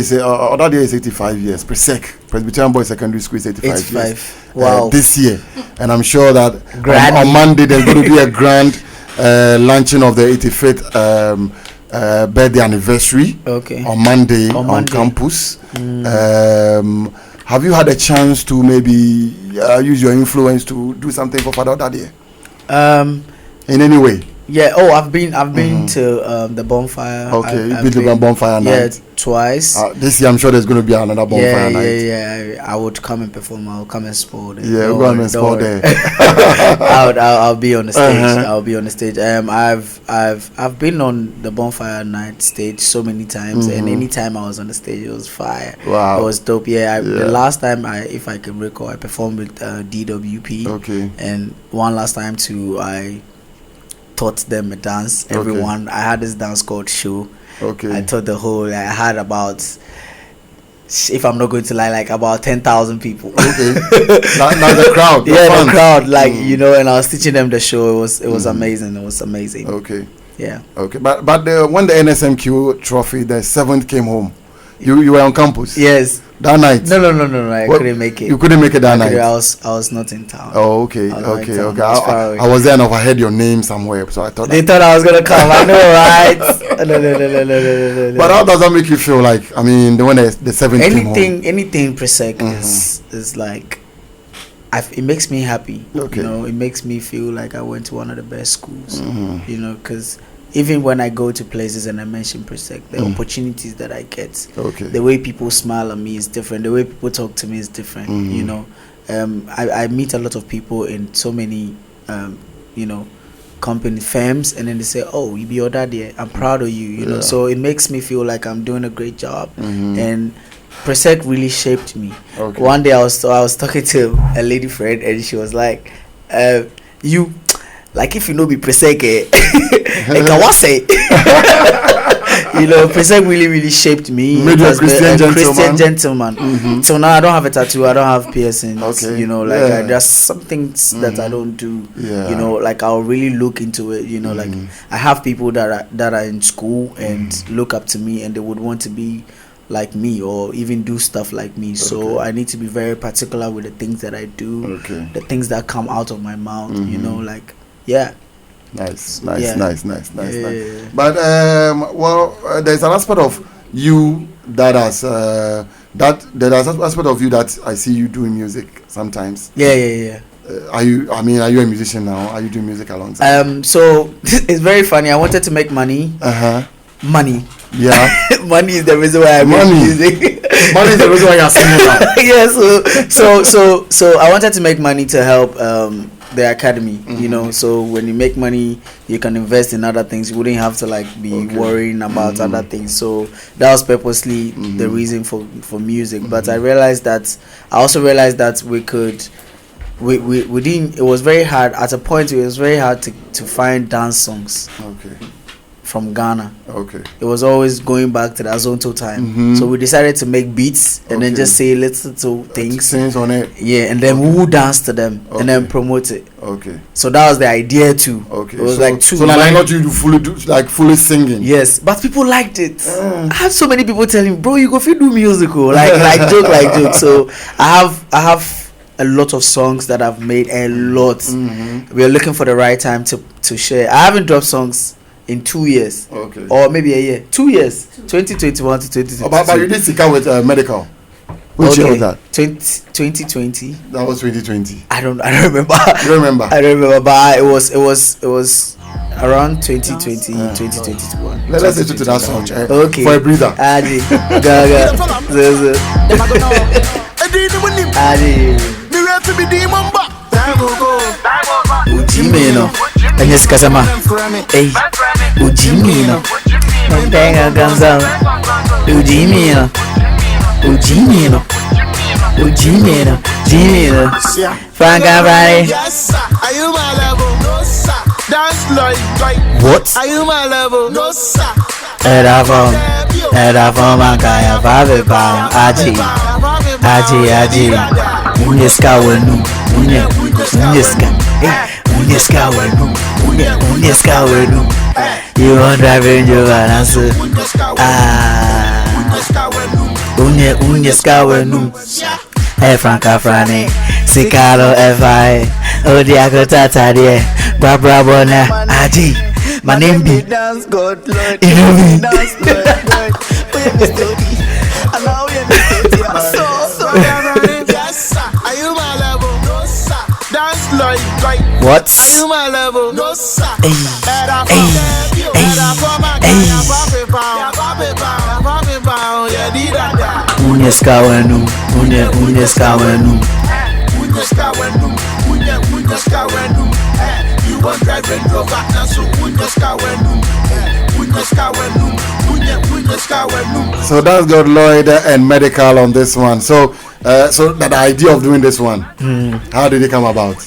is 85 years. Presbyterian Boys Secondary School is 85 years. Wow. This year. And I'm sure that on Monday there's going to be a grand launching of the 85th birthday anniversary on Monday on campus. Have you had a chance to maybe use your influence to do something for Father ƆDADEƐ? In any way? Yeah. Oh, I've been to the bonfire. Okay, you've been to the bonfire night. Yeah, twice. This year, I'm sure there's going to be another bonfire night. Yeah. I would come and perform. I'll come and sport there. Yeah, we'll come and sport there. I'll be on the stage. I'll be on the stage. I've been on the bonfire night stage so many times, and anytime I was on the stage, it was fire. Wow, it was dope. Yeah, the last time if I can recall, I performed with DWP. Okay, and one last time too, I taught them a dance. Everyone, I had this Dancegod show. Okay, I taught the whole. I had about, if I'm not going to lie, like about 10,000 people. Okay, now the crowd. Yeah, the crowd. Like you know, and I was teaching them the show. It was amazing. It was amazing. Okay. Yeah. Okay, but when the NSMQ trophy, the 7th came home, You were on campus. Yes. That night. No. I couldn't make it. You couldn't make it that night. I was not in town. Oh, okay. I was there and I heard your name somewhere, so I thought they thought I was gonna come. I know, right? No. But how does that make you feel? Like, I mean, when the 17th anything Presec is like, it makes me happy. Okay. You know, it makes me feel like I went to one of the best schools. You know, because even when I go to places and I mention Presec, the opportunities that I get, the way people smile at me is different. The way people talk to me is different. You know, I meet a lot of people in so many, you know, company firms, and then they say, "Oh, you be ỌDADEƐ. I'm proud of you." You know, so it makes me feel like I'm doing a great job, and Presec really shaped me. One day I was talking to a lady friend, and she was like, "You." Like, if you know be Presec, like I was say, you know, Presec really shaped me. Made you a Christian gentleman. So now I don't have a tattoo, I don't have piercings. You know, like there's some things that I don't do. You know, like I'll really look into it. You know, like I have people that are in school and look up to me, and they would want to be like me or even do stuff like me. So I need to be very particular with the things that I do, the things that come out of my mouth. You know, like. Yeah. Nice. But there's an aspect of you that has there's an aspect of you that I see you doing music sometimes. Yeah. Are you a musician now? Are you doing music alongside? So it's very funny. I wanted to make money. Money. Yeah. Money is the reason why I make music. Money is the reason why you're singing now. Yeah. So I wanted to make money to help the academy. You know, so when you make money, you can invest in other things. You wouldn't have to like be worrying about other things. So that was purposely the reason for music. But I also realized that we didn't. It was very hard at a point. It was very hard to find dance songs. From Ghana. It was always going back to the Azonto time. So we decided to make beats and then just say little things on it. Yeah, and then we would dance to them and then promote it. So that was the idea too. It was like two. So like I got you to fully singing. Yes, but people liked it. I had so many people telling me, "Bro, you go do musical." like joke. So I have a lot of songs that I've made, a lot. We are looking for the right time to share. I haven't dropped songs in 2 years, or maybe a year. 2 years, 2021 to 2022. But you did stick out with medical. Which year was that? 2020. That was 2020. I don't remember. You don't remember? I don't remember, but it was around 2020, 2021. Let's listen to that song. Okay. For a breather. Adi, Gaga, Zozo. Adi. Ujimeno. Agnes Kasama. Hey. Ujimeno. Tenga Gamza. Ujimeno. Jimeno. Franka Friday. Are you my level? No, sir. Dance Lloyd. What? Are you my level? No, sir. Era from Makaya Vabe Bang Aji. Unyeska wenu. Unyeska wenu. You want driving your answer. Unyeska wenu. Franka Frane. Sikalo F.I. Odiako Tatadie. Barbara Bona. Aji. My name be Dancegod, Lloyd. You know me. Dancegod, Lloyd. And now we're so. Yes, sir. Are you my level? No, sir. Dance Lloyd. What? Are you my level? No, sir. Unyeska wenu. You want drive and go back now, so So that's got Lloyd and medical on this one. So the idea of doing this one, how did it come about?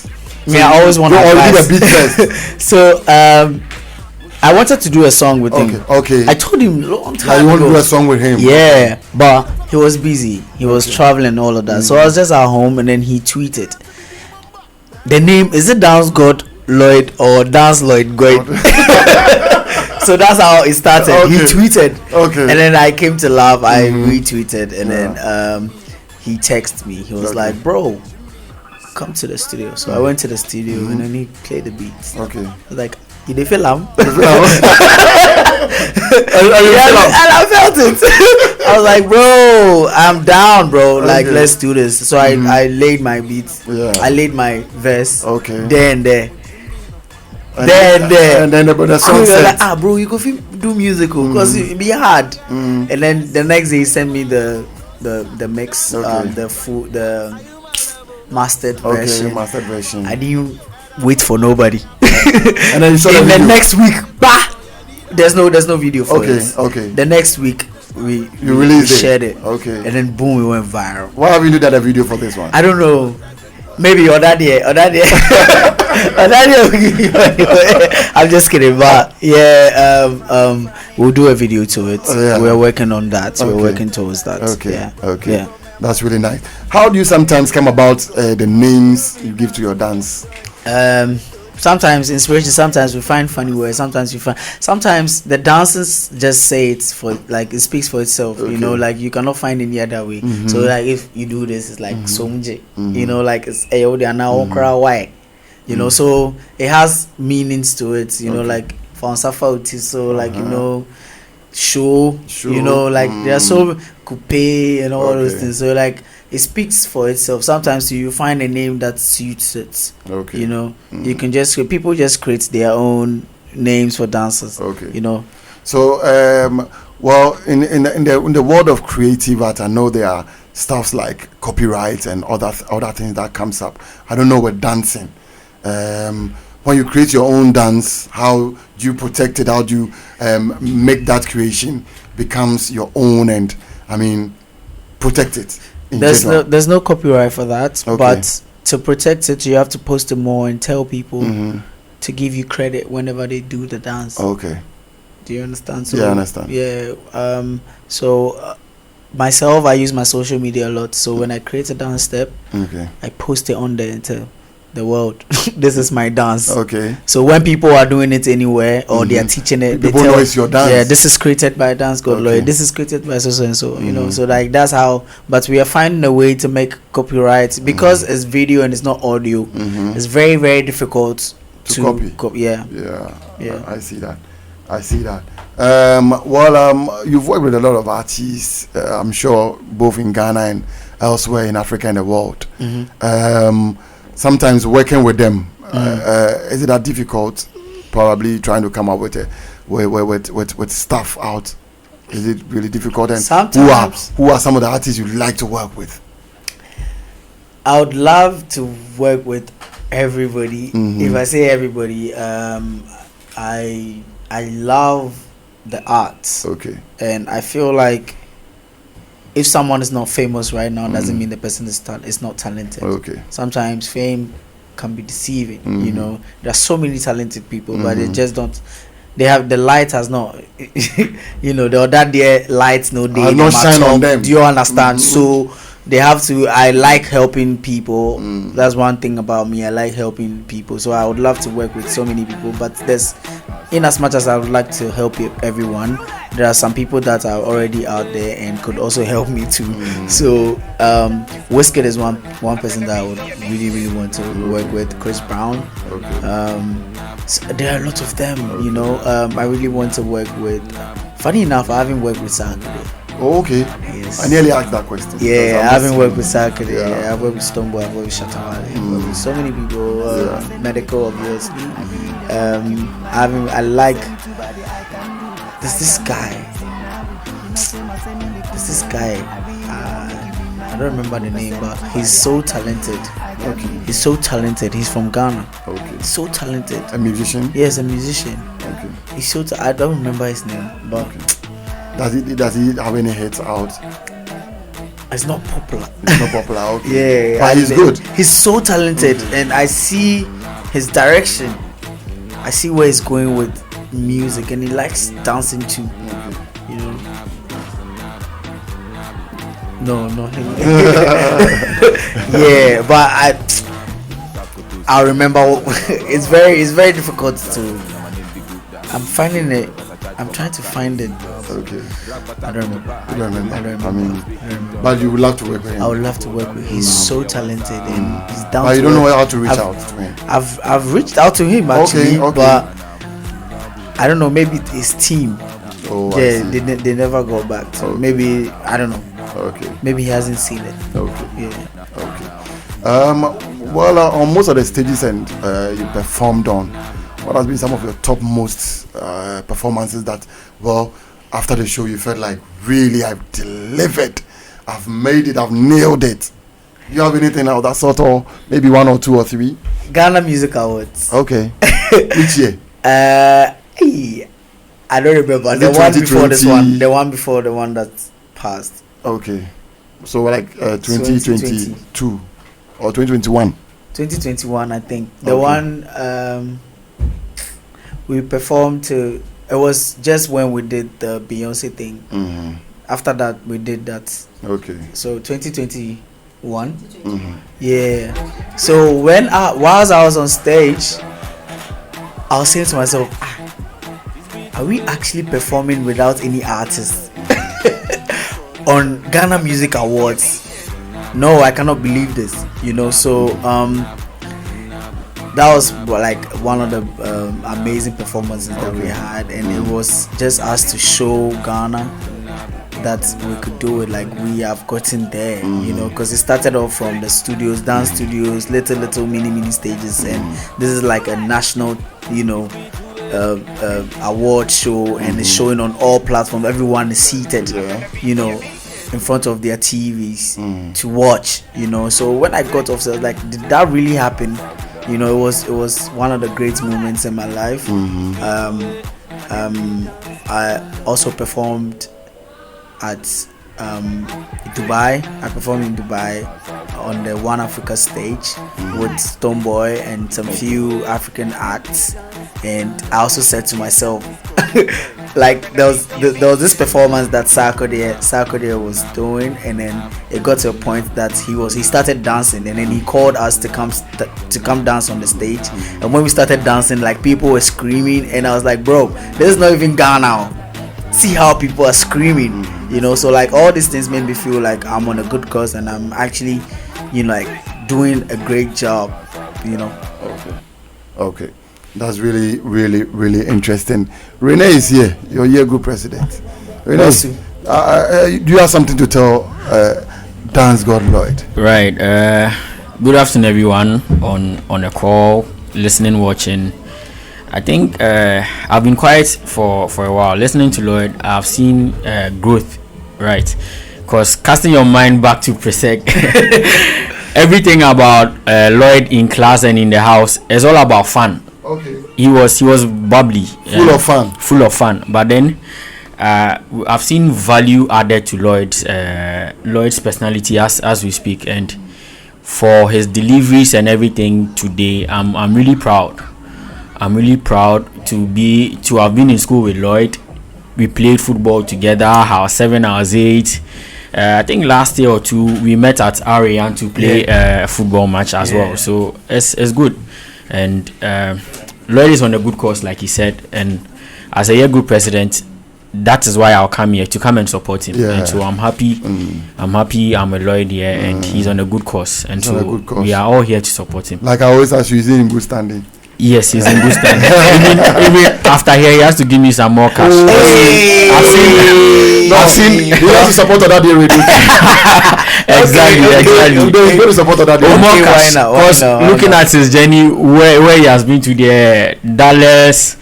I always want to do a beat first. So I wanted to do a song with him. I told him long time you want ago. to do a song with him? Yeah, but he was busy. He was traveling and all of that. So I was just at home, and then he tweeted. The name, is it Dancegod Lloyd or Dance Lloyd God? So that's how it started. Okay. He tweeted, Okay. and then I came to laugh. I retweeted, and then he texted me. He was like, "Bro, come to the studio." So I went to the studio, and then he played the beats. Okay. I was like, "You did feel am?" And And I felt it. I was like, "Bro, I'm down, bro. Like, Okay. let's do this." So I laid my beats. Yeah. I laid my verse. Okay. There and there. And then the song He was said, like, bro, you could do musical because it be hard. And then the next day he sent me the mix, Okay. the mastered version. okay, master version. I didn't wait for nobody. And then you saw the In the video. next week, bah, there's no video for Okay, it. okay. The next week we released it. shared it. Okay. And then boom, we went viral. Why have you done a video for this one? I don't know. Maybe ОДАДЕЭ. I'm just kidding, but we'll do a video to it. Yeah. We're working on that. Okay. We're working towards that. Okay. Yeah. Okay. Yeah. That's really nice. How do you sometimes come about the names you give to your dance? Sometimes inspiration. Sometimes we find funny words. Sometimes the dancers just say it for like it speaks for itself. Okay. You know, like you cannot find any other way. So like if you do this, it's like somje. You know, like it's why. You know, so it has meanings to it. You know, like Fonsafa so like you know, show. You know, like there are so coupe and all those things. So like it speaks for itself. Sometimes you find a name that suits it. Okay. You know, you can people just create their own names for dancers. Okay. You know. So, well, in the world of creative art, I know there are stuffs like copyright and other things that comes up. I don't know with dancing. When you create your own dance, how do you protect it? How do you make that creation becomes your own and protect it? There's no copyright for that, Okay. but to protect it, you have to post it more and tell people to give you credit whenever they do the dance. Okay. Do you understand? So, Yeah, I understand. Yeah. Myself, I use my social media a lot. So when I create a dance step, Okay. I post it on there and tell the world, this is my dance. Okay. So when people are doing it anywhere or they are teaching it, People they tell know it's your dance. Yeah, this is created by Dancegod, Okay. Lloyd. This is created by so and so. You know, so like that's how. But we are finding a way to make copyright because it's video and it's not audio. It's very very difficult To copy. Yeah. Yeah. I see that. You've worked with a lot of artists. I'm sure both in Ghana and elsewhere in Africa and the world. Sometimes working with them, is it that difficult? Probably trying to come up with stuff out. Is it really difficult? And Sometimes. who are some of the artists you like to work with? I would love to work with everybody. If I say everybody, I love the arts. Okay. And I feel like if someone is not famous right now, doesn't mean the person is not talented. Okay. Sometimes fame can be deceiving. You know, there are so many talented people, but they just don't. They have the light has not. You know, the ОДАДЕЭ lights no day. Not shine on them. Do you understand? So they have to. I like helping people. That's one thing about me. I like helping people. So I would love to work with so many people, but there's, in as much as I would like to help everyone, there are some people that are already out there and could also help me too. So Wizkid is one person that I would really want to work with. Chris Brown. Okay. So there are a lot of them. You know, I really want to work with. Funny enough, I haven't worked with Sarkodie. Oh, okay. Yes. I nearly asked that question. Yeah, I haven't worked with Sarkodie. Yeah. I've worked with Stonebwoy, I've worked with Shatawale, I've worked with so many people. Medical, obviously. I like. There's this guy. I don't remember the name, but he's so talented. Okay. He's so talented. He's from Ghana. Okay. So talented. A musician. Yes, a musician. Okay. He's so. I don't remember his name, but Does he have any hits out? it's not popular. It's not popular. Okay. Yeah, But he's good. He's so talented, and I see his direction. I see where he's going with music, and he likes dancing too. You know. No, not him. Yeah, but I remember. It's very difficult to. I'm finding it I'm trying to find it. Okay. I don't know. You don't remember? I don't remember. I mean, I don't remember. but you would love to work with him. I would love to work with him. He's so talented and he's down But to you don't know earth. how to reach I've- out to him. I've reached out to him actually, Okay. but I don't know. Maybe his team. Oh, I Yeah, see. they never go back. So Okay. maybe I don't know. Okay. Maybe he hasn't seen it. Okay. Yeah. Okay. Well, on most of the stages and you performed on, what has been some of your topmost performances that, well, after the show you felt like, really, I've delivered, I've made it, I've nailed it? You have anything of that sort, or maybe 1 or 2 or 3? Ghana Music Awards. Okay. Which year? I don't remember. Is The it one before this 2020? one. The one before the one that passed. Okay. So like 2022 2020. or 2021? 2021, I think. The Okay. one we performed to. It was just when we did the Beyonce thing. Mm-hmm. After that, we did that. Okay. So 2021. Mm-hmm. Yeah. So when whilst I was on stage, I was saying to myself, are we actually performing without any artists on Ghana Music Awards? No, I cannot believe this. So that was like one of the amazing performances that we had, and it was just us to show Ghana that we could do it. Like, we have gotten there, because it started off from the studios, dance studios, little mini stages, and this is like a national award show, and it's showing on all platforms. Everyone is seated, in front of their TVs to watch. So when I got off, I was like, did that really happen? It was one of the great moments in my life. I also performed at Dubai. I performed in Dubai on the One Africa stage with Stoneboy and some few African acts. And I also said to myself, like, there was this performance that Sarkodie was doing, and then it got to a point that he started dancing, and then he called us to come dance on the stage. And when we started dancing, like, people were screaming, and I was like, bro, this is not even Ghana. See how people are screaming, so like all these things made me feel like I'm on a good cause, and I'm actually like doing a great job. Okay, that's really, really, really interesting. Renee is here, your year group president. Renee, do you have something to tell Dancegod Lloyd? Right. Good afternoon, everyone on the call, listening, watching. I think I've been quiet for a while. Listening to Lloyd, I've seen growth, right? Because casting your mind back to Presec, everything about Lloyd in class and in the house is all about fun. Okay. He was bubbly, full of fun. But then I've seen value added to Lloyd's personality as we speak, and for his deliveries and everything today, I'm really proud. I'm really proud to have been in school with Lloyd. We played football together, hours 7, hours 8. I think last year or 2 we met at Arian to play a football match as well. So it's good, and Lloyd is on a good course, like he said. And as a year group president, that is why I'll come here to come and support him. And so I'm happy. I'm a Lloyd here, and he's on a good course. And so we are all here to support him. Like I always ask you, is he in good standing? Yes, he's in good standing. even after here, he has to give me some more cash. I've seen. He has to support that day radio. Exactly. He's going to support that day. More cash. Because looking at his journey, where he has been to the dollars,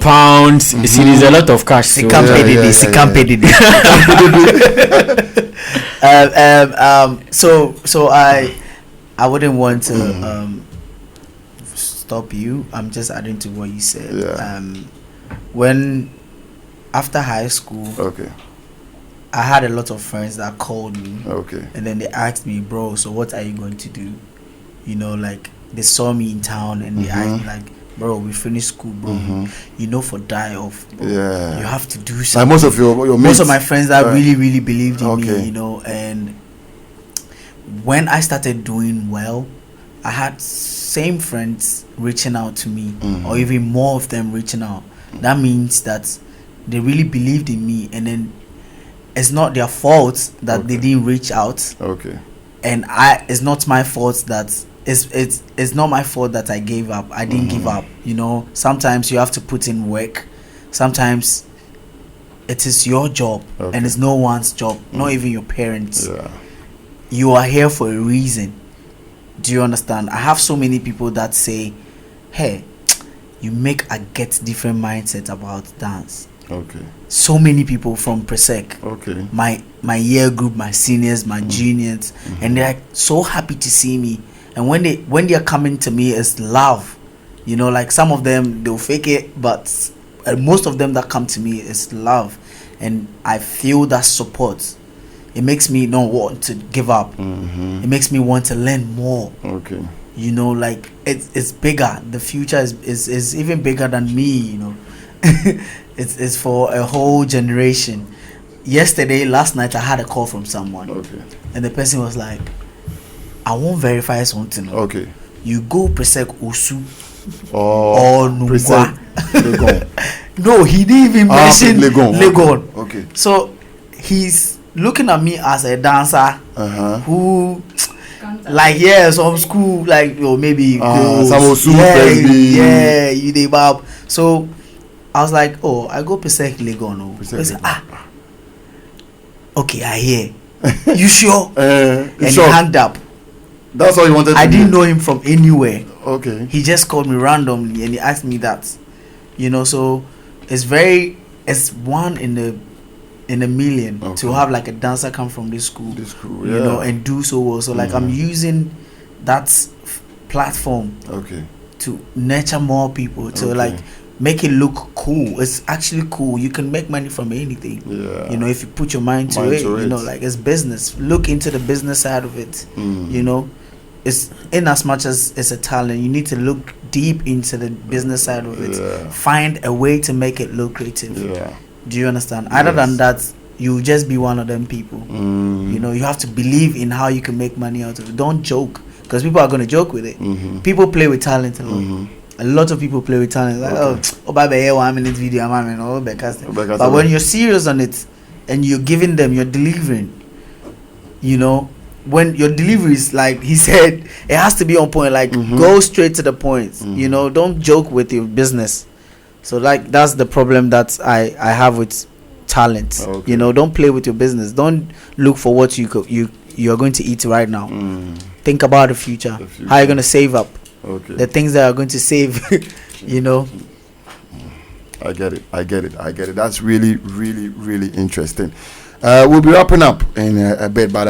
pounds, you see, there's a lot of cash. He can't pay the So I wouldn't want to stop you. I'm just adding to what you said. When after high school, I had a lot of friends that called me, and then they asked me, bro, so what are you going to do? Like, they saw me in town, and they asked me, like, bro, we finished school, bro. For die off, bro. You have to do something. Like most of my friends that really believed in me, and when I started doing well, I had same friends reaching out to me, or even more of them reaching out. that means that they really believed in me, and then it's not their fault that they didn't reach out. Okay. And it's not my fault that it's not my fault that I gave up. I didn't give up. You know, sometimes you have to put in work. Sometimes it is your job, and it's no one's job, not even your parents. Yeah. You are here for a reason. Do you understand? I have so many people that say, hey, you make a get different mindset about dance. Okay. So many people from Presec. Okay. My year group, my seniors, my juniors, and they're so happy to see me. And when they're coming to me, it's love. You know, like some of them they'll fake it, but most of them that come to me is love, and I feel that support. It makes me not want to give up. It makes me want to learn more. Okay. You know, like it's bigger. The future is even bigger than me. You know, it's for a whole generation. Last night, I had a call from someone, and the person was like, "I won't verify something. Okay. You go Presec Osu or Nungwa." Legon. No, he didn't even mention Legon. Okay. So he's looking at me as a dancer who, like, some school, like, maybe you dey bab. So I was like, oh, I go Presec Legon. He said, okay, I hear. You sure? And he hanged up. That's all you wanted to I didn't know him from anywhere. Okay. He just called me randomly and he asked me that. You know, so it's one in a million to have like a dancer come from this school, you know, and do so well. So like I'm using that platform to nurture more people, to like make it look cool. It's actually cool. You can make money from anything. You know, if you put your mind to it, you know, like it's business. Look into the business side of it. You know, it's in as much as it's a talent, you need to look deep into the business side of it. Find a way to make it lucrative. Do you understand? Other than that, you just be one of them people. You know, you have to believe in how you can make money out of it. Don't joke, because people are going to joke with it. People play with talent a lot. A lot of people play with talent. Like, baby, 1 minute video, but when you're serious on it and you're giving them, you're delivering, you know, when your delivery is like he said, it has to be on point. Like go straight to the point. You know, don't joke with your business. So like that's the problem that I have with talent. You know, don't play with your business. Don't look for what you're going to eat right now. Think about the future. How you're going to save up. The things that are going to save. You know. I get it. That's really, really, really interesting. We'll be wrapping up in a bit, but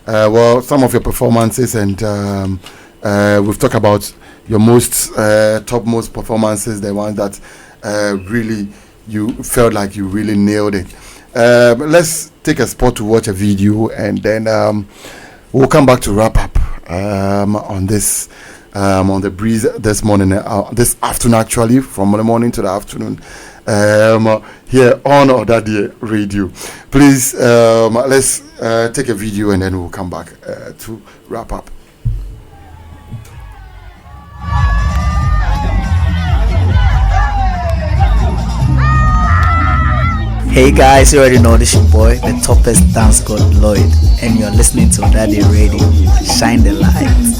well, some of your performances, and we've talked about your topmost performances, the ones that really you felt like you really nailed it. Let's take a spot to watch a video, and then we'll come back to wrap up on this on the breeze this morning, this afternoon, actually, from the morning to the afternoon. Here on ỌDADEƐ Radio. Please, let's take a video and then we'll come back to wrap up. Hey guys, you already know this your boy, the toughest Dancegod Lloyd, and you're listening to ỌDADEƐ Radio. Shine the light.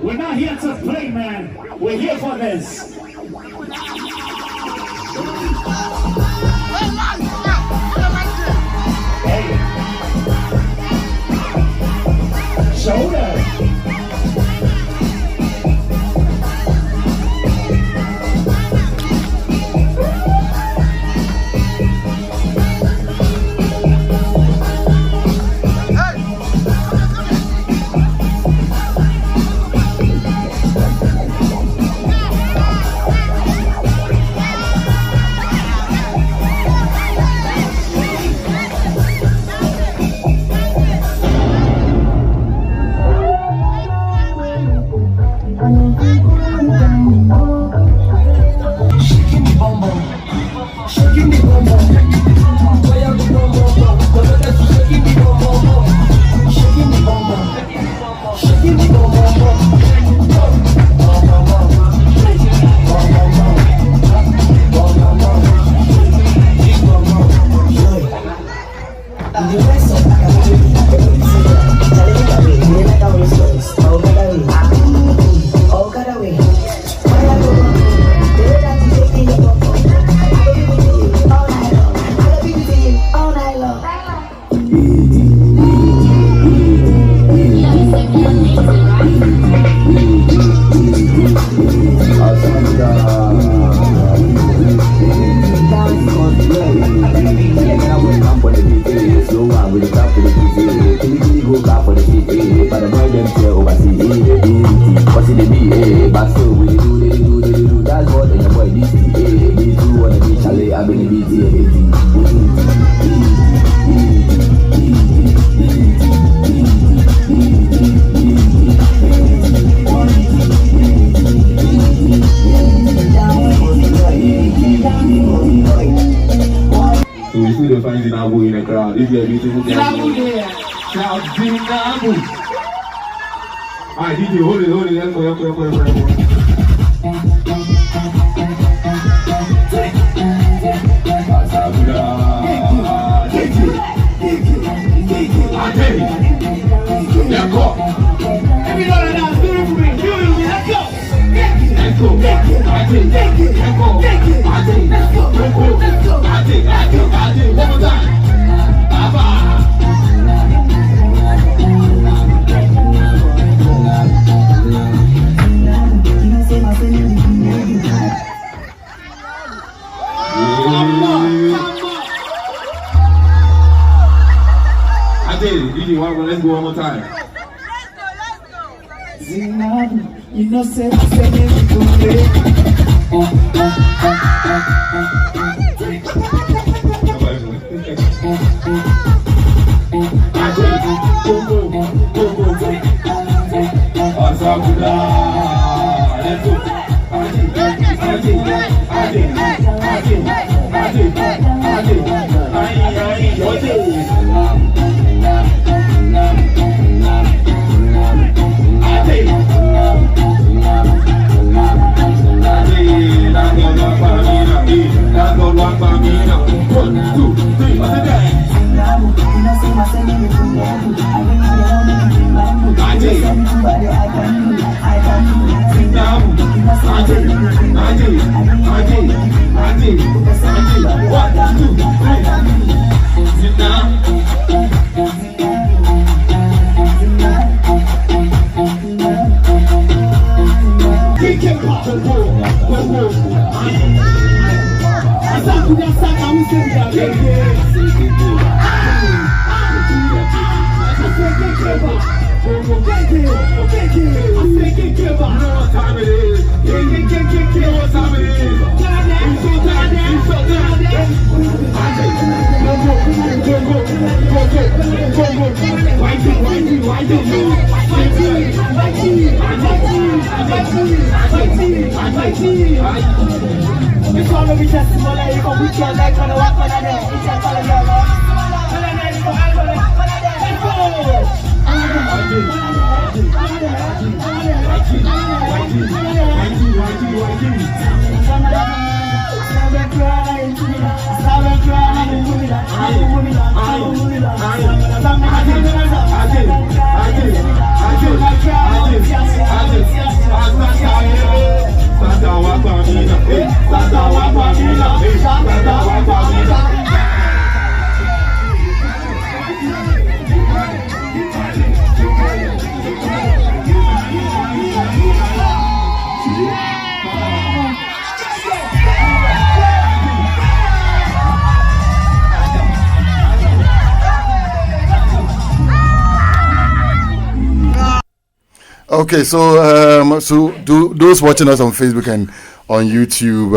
We're not here to play, man. We're here for this. Hey. shaking the bum bum. Fire the bum bum bum. The way that you shaking the bum bum bum. Shaking the bum bum. Shaking the bum bum bum. If you're beautiful, shout Zinabu. Alright, DJ, hold it, let's go. Let's go one more time. Zinabu, you know say me go play. Okay, so those watching us on Facebook and on YouTube,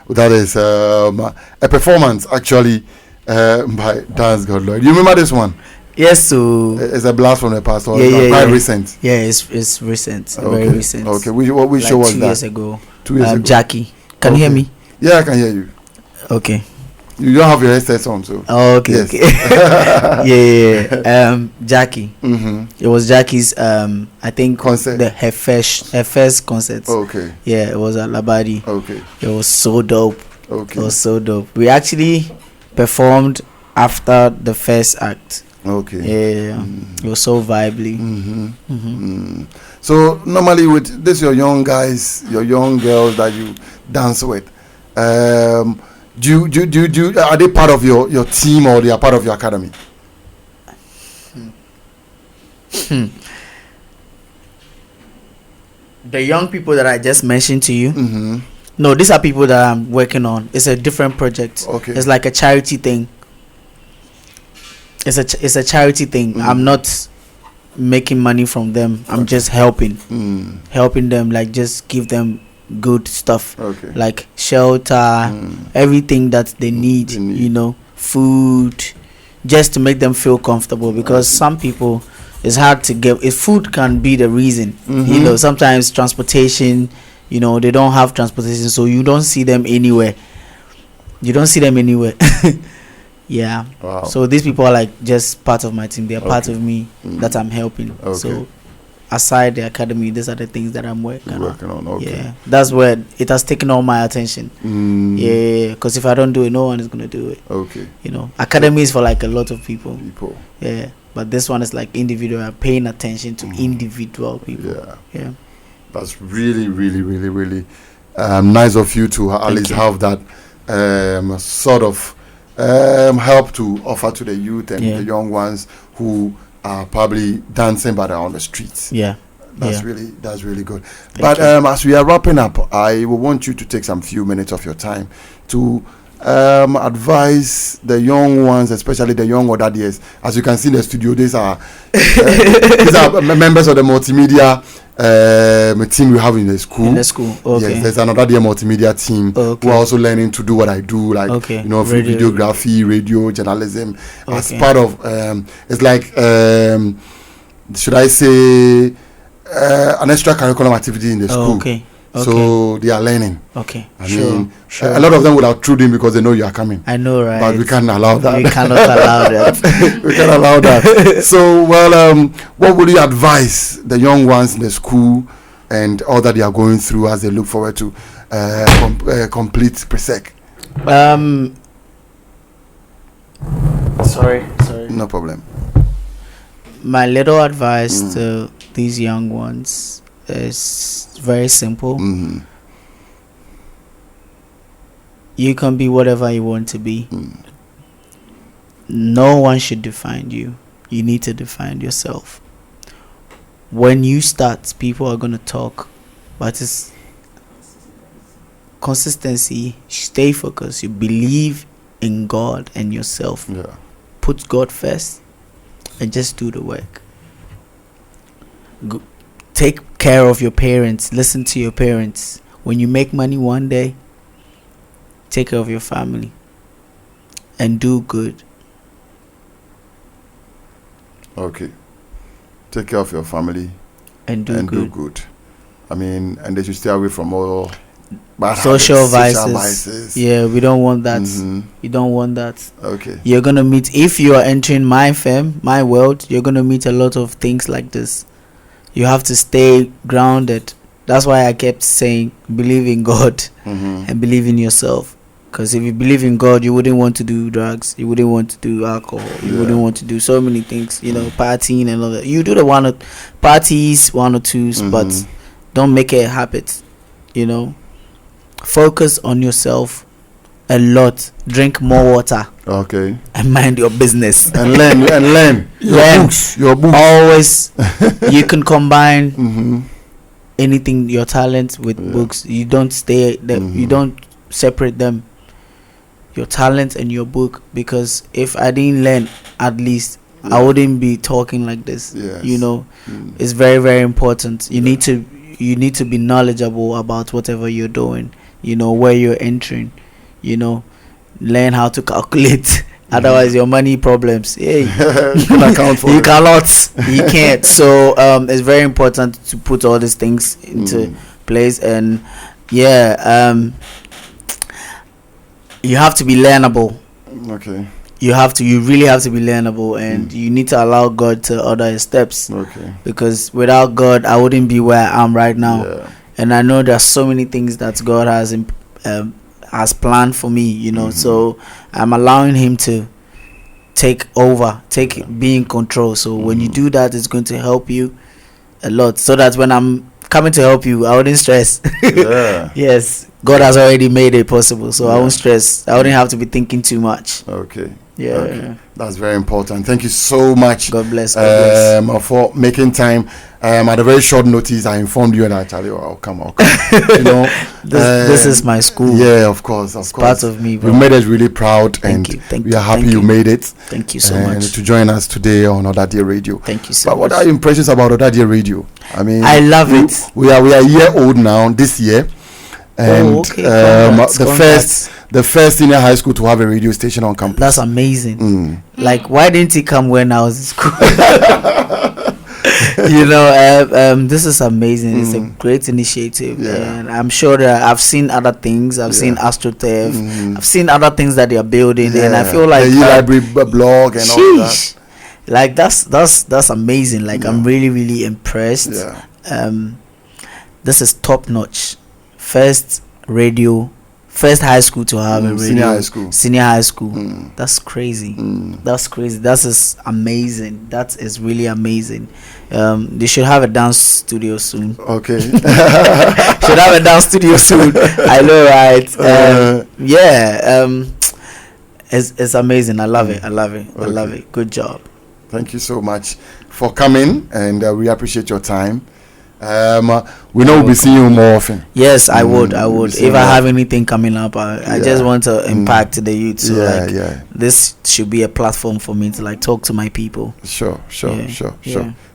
that is a performance actually by Dancegod Lloyd. You remember this one? Yes, so it's a blast from the past, or quite recent. Yeah, it's recent, okay. Very recent. Okay, which show was that? 2 years ago. 2 years ago. Jackie, can you hear me? Yeah, I can hear you. Okay. You don't have your headset on, so. Oh, okay. Yes. Okay. yeah. Jackie. Mm-hmm. It was Jackie's. I think Concert. her first concert. Okay. Yeah, it was at Labadi. Okay. It was so dope. Okay. It was so dope. We actually performed after the first act. Okay. Yeah. It was so vibely. So normally with this, your young guys, your young girls that you dance with, do are they part of your team or they are part of your academy? The young people that I just mentioned to you. Mm-hmm. No, these are people that I'm working on. It's a different project. Okay. It's like a charity thing. It's a charity thing. I'm not making money from them. I'm just helping them, like just give them good stuff, like shelter, everything that they need, you know, food, just to make them feel comfortable, because some people, it's hard to get, if food can be the reason, you know, sometimes transportation, you know, they don't have transportation, so you don't see them anywhere. Yeah. Wow. So these people are like just part of my team. They are part of me that I'm helping. So aside the academy, these are the things that I'm working on. Okay. Yeah, that's where it has taken all my attention. Yeah, because if I don't do it, no one is gonna do it. Okay. You know, academy is for like a lot of people. Yeah. But this one is like individual. I'm paying attention to individual people. Yeah. That's really, really, really, really nice of you to at least have that sort of help to offer to the youth and the young ones who are probably dancing but are on the streets. That's really good. But as we are wrapping up, I will want you to take some few minutes of your time to advise the young ones, especially the young ỌDADEƐs. As you can see in the studio, these are members of the multimedia team we have in the school. Okay. Yes, there's an ỌDADEƐ multimedia team who are also learning to do what I do, like you know, videography, radio, journalism, as part of it's like should I say an extra curriculum activity in the school. So they are learning. I mean, a lot of them would have thrown in because they know you are coming. I know, right? But we can't allow that. We cannot allow that. We can't allow that. So, well, what would you advise the young ones in the school and all that they are going through as they look forward to complete PRESEC? Sorry. No problem. My little advice to these young ones is very simple. You can be whatever you want to be. No one should define you. You need to define yourself. When you start, people are going to talk, but it's consistency. Stay focused. You believe in God and yourself. Put God first and just do the work. Take care of your parents. Listen to your parents. When you make money one day, take care of your family and do good. Okay. Take care of your family and do good. I mean, and they should stay away from all bad social vices. Yeah, we don't want that. You don't want that. Okay. You're gonna meet, if you are entering my firm, my world, you're gonna meet a lot of things like this. You have to stay grounded. That's why I kept saying believe in God and believe in yourself. Because if you believe in God, you wouldn't want to do drugs. You wouldn't want to do alcohol. You wouldn't want to do so many things. You know, partying and all that. You do the parties, one or twos, but don't make it a habit. You know, focus on yourself a lot. Drink more water. Okay. And mind your business. And learn. Your books. Always. You can combine anything, your talent with books. You don't stay them. You don't separate them. Your talent and your book, because if I didn't learn, at least I wouldn't be talking like this. You know, it's very, very important. You need to be knowledgeable about whatever you're doing. You know, where you're entering. You know, learn how to calculate. Otherwise, your money problems. You can account for. You can't. So it's very important to put all these things into place. And you have to be learnable. Okay. You really have to be learnable, and you need to allow God to order his steps. Okay. Because without God, I wouldn't be where I am right now. Yeah. And I know there's so many things that God has planned for me, you know. So I'm allowing him to take over, be in control. So when you do that, it's going to help you a lot, so that when I'm coming to help you, I wouldn't stress. Yeah. Yes, God has already made it possible, so I won't stress. I wouldn't have to be thinking too much. Okay. Yeah. Okay. That's very important. Thank you so much. God bless. God bless. For making time. At a very short notice, I informed you, and I tell you, I'll come. You know, this is my school. Yeah, of course, of course. Part of me, bro. You made us really proud, Thank and you. we are happy you made it. Thank you so and much. to join us today on ОDADEƐ Radio. Thank you so but much. What are your impressions about ОDADEƐ Radio? I mean, I love it. We are a year old now this year, and okay. Congrats. the first senior high school to have a radio station on campus. That's amazing. Like, why didn't he come when I was in school? You know, this is amazing. It's a great initiative, and I'm sure that I've seen other things. I've seen AstroTurf. I've seen other things that they are building, and I feel like the library blog and all that. Like that's amazing. Like I'm really impressed. This is top notch. First high school to have a radio. Senior high school. That's crazy. That's crazy. That is amazing. That is really amazing. They should have a dance studio soon. Okay. Should have a dance studio soon. I know, right? It's amazing. I love it. I love it. Good job. Thank you so much for coming, and we appreciate your time. We know we'll be seeing you more often. Yes, I would. If I have anything coming up, I just want to impact the youth. So this should be a platform for me to like talk to my people. Sure.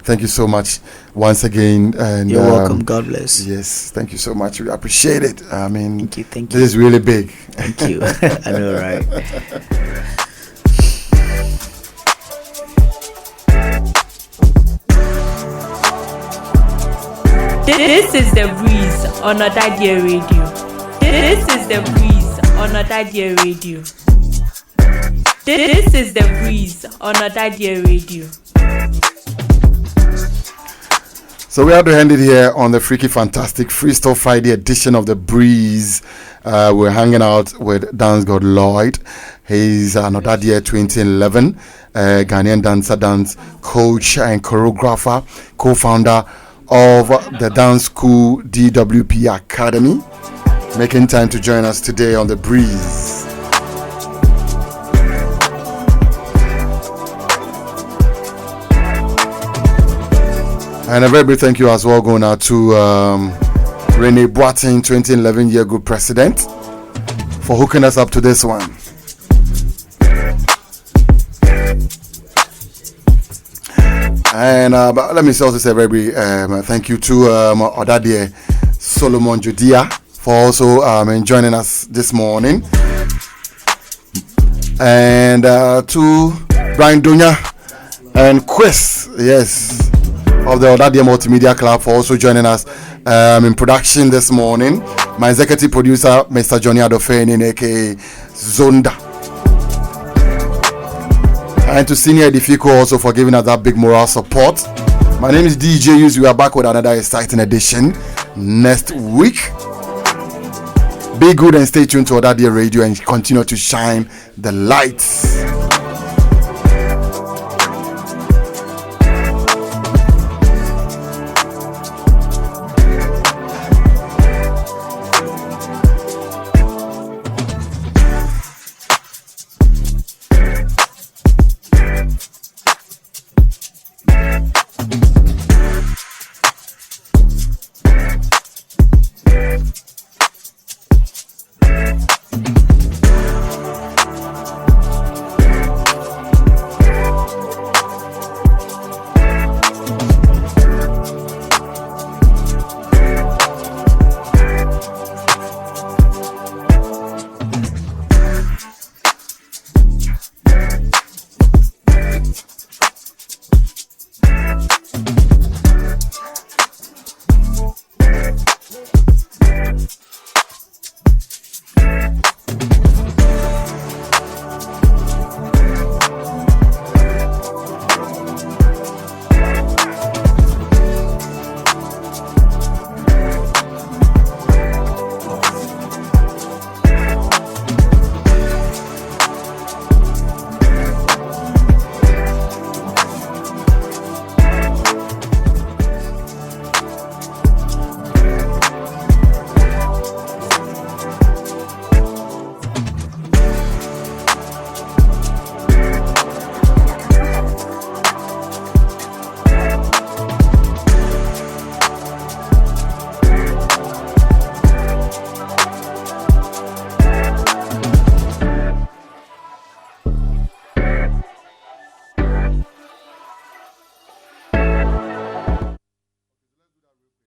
Thank you so much once again. And you're welcome. God bless. Yes, thank you so much. We appreciate it. I mean, thank you. This is really big. Thank you. I know, right? This is the breeze on ỌDADEƐ Radio. This is the breeze on ỌDADEƐ Radio. This is the breeze on ỌDADEƐ Radio. So we have to end it here on the Freaky Fantastic Freestyle Friday edition of The Breeze. We're hanging out with Dancegod Lloyd. He's an ỌDADEƐ 2011 Ghanaian dancer, dance coach and choreographer, co-founder of the dance school DWP Academy, making time to join us today on The Breeze. And a very big thank you as well going out to Rene Boateng, 2011 year group president, for hooking us up to this one. And but let me also say a very big thank you to ỌDADEƐ Solomon Judea for also joining us this morning, and to Brian Dunya and Chris, yes, of the ỌDADEƐ Multimedia Club, for also joining us in production this morning. My executive producer, Mr. Johnny Adofenin, aka Zonda. And to Senior Edifico also for giving us that big moral support. My name is DJ Yus. We are back with another exciting edition next week. Be good and stay tuned to ỌDADEƐ Radio and continue to shine the lights.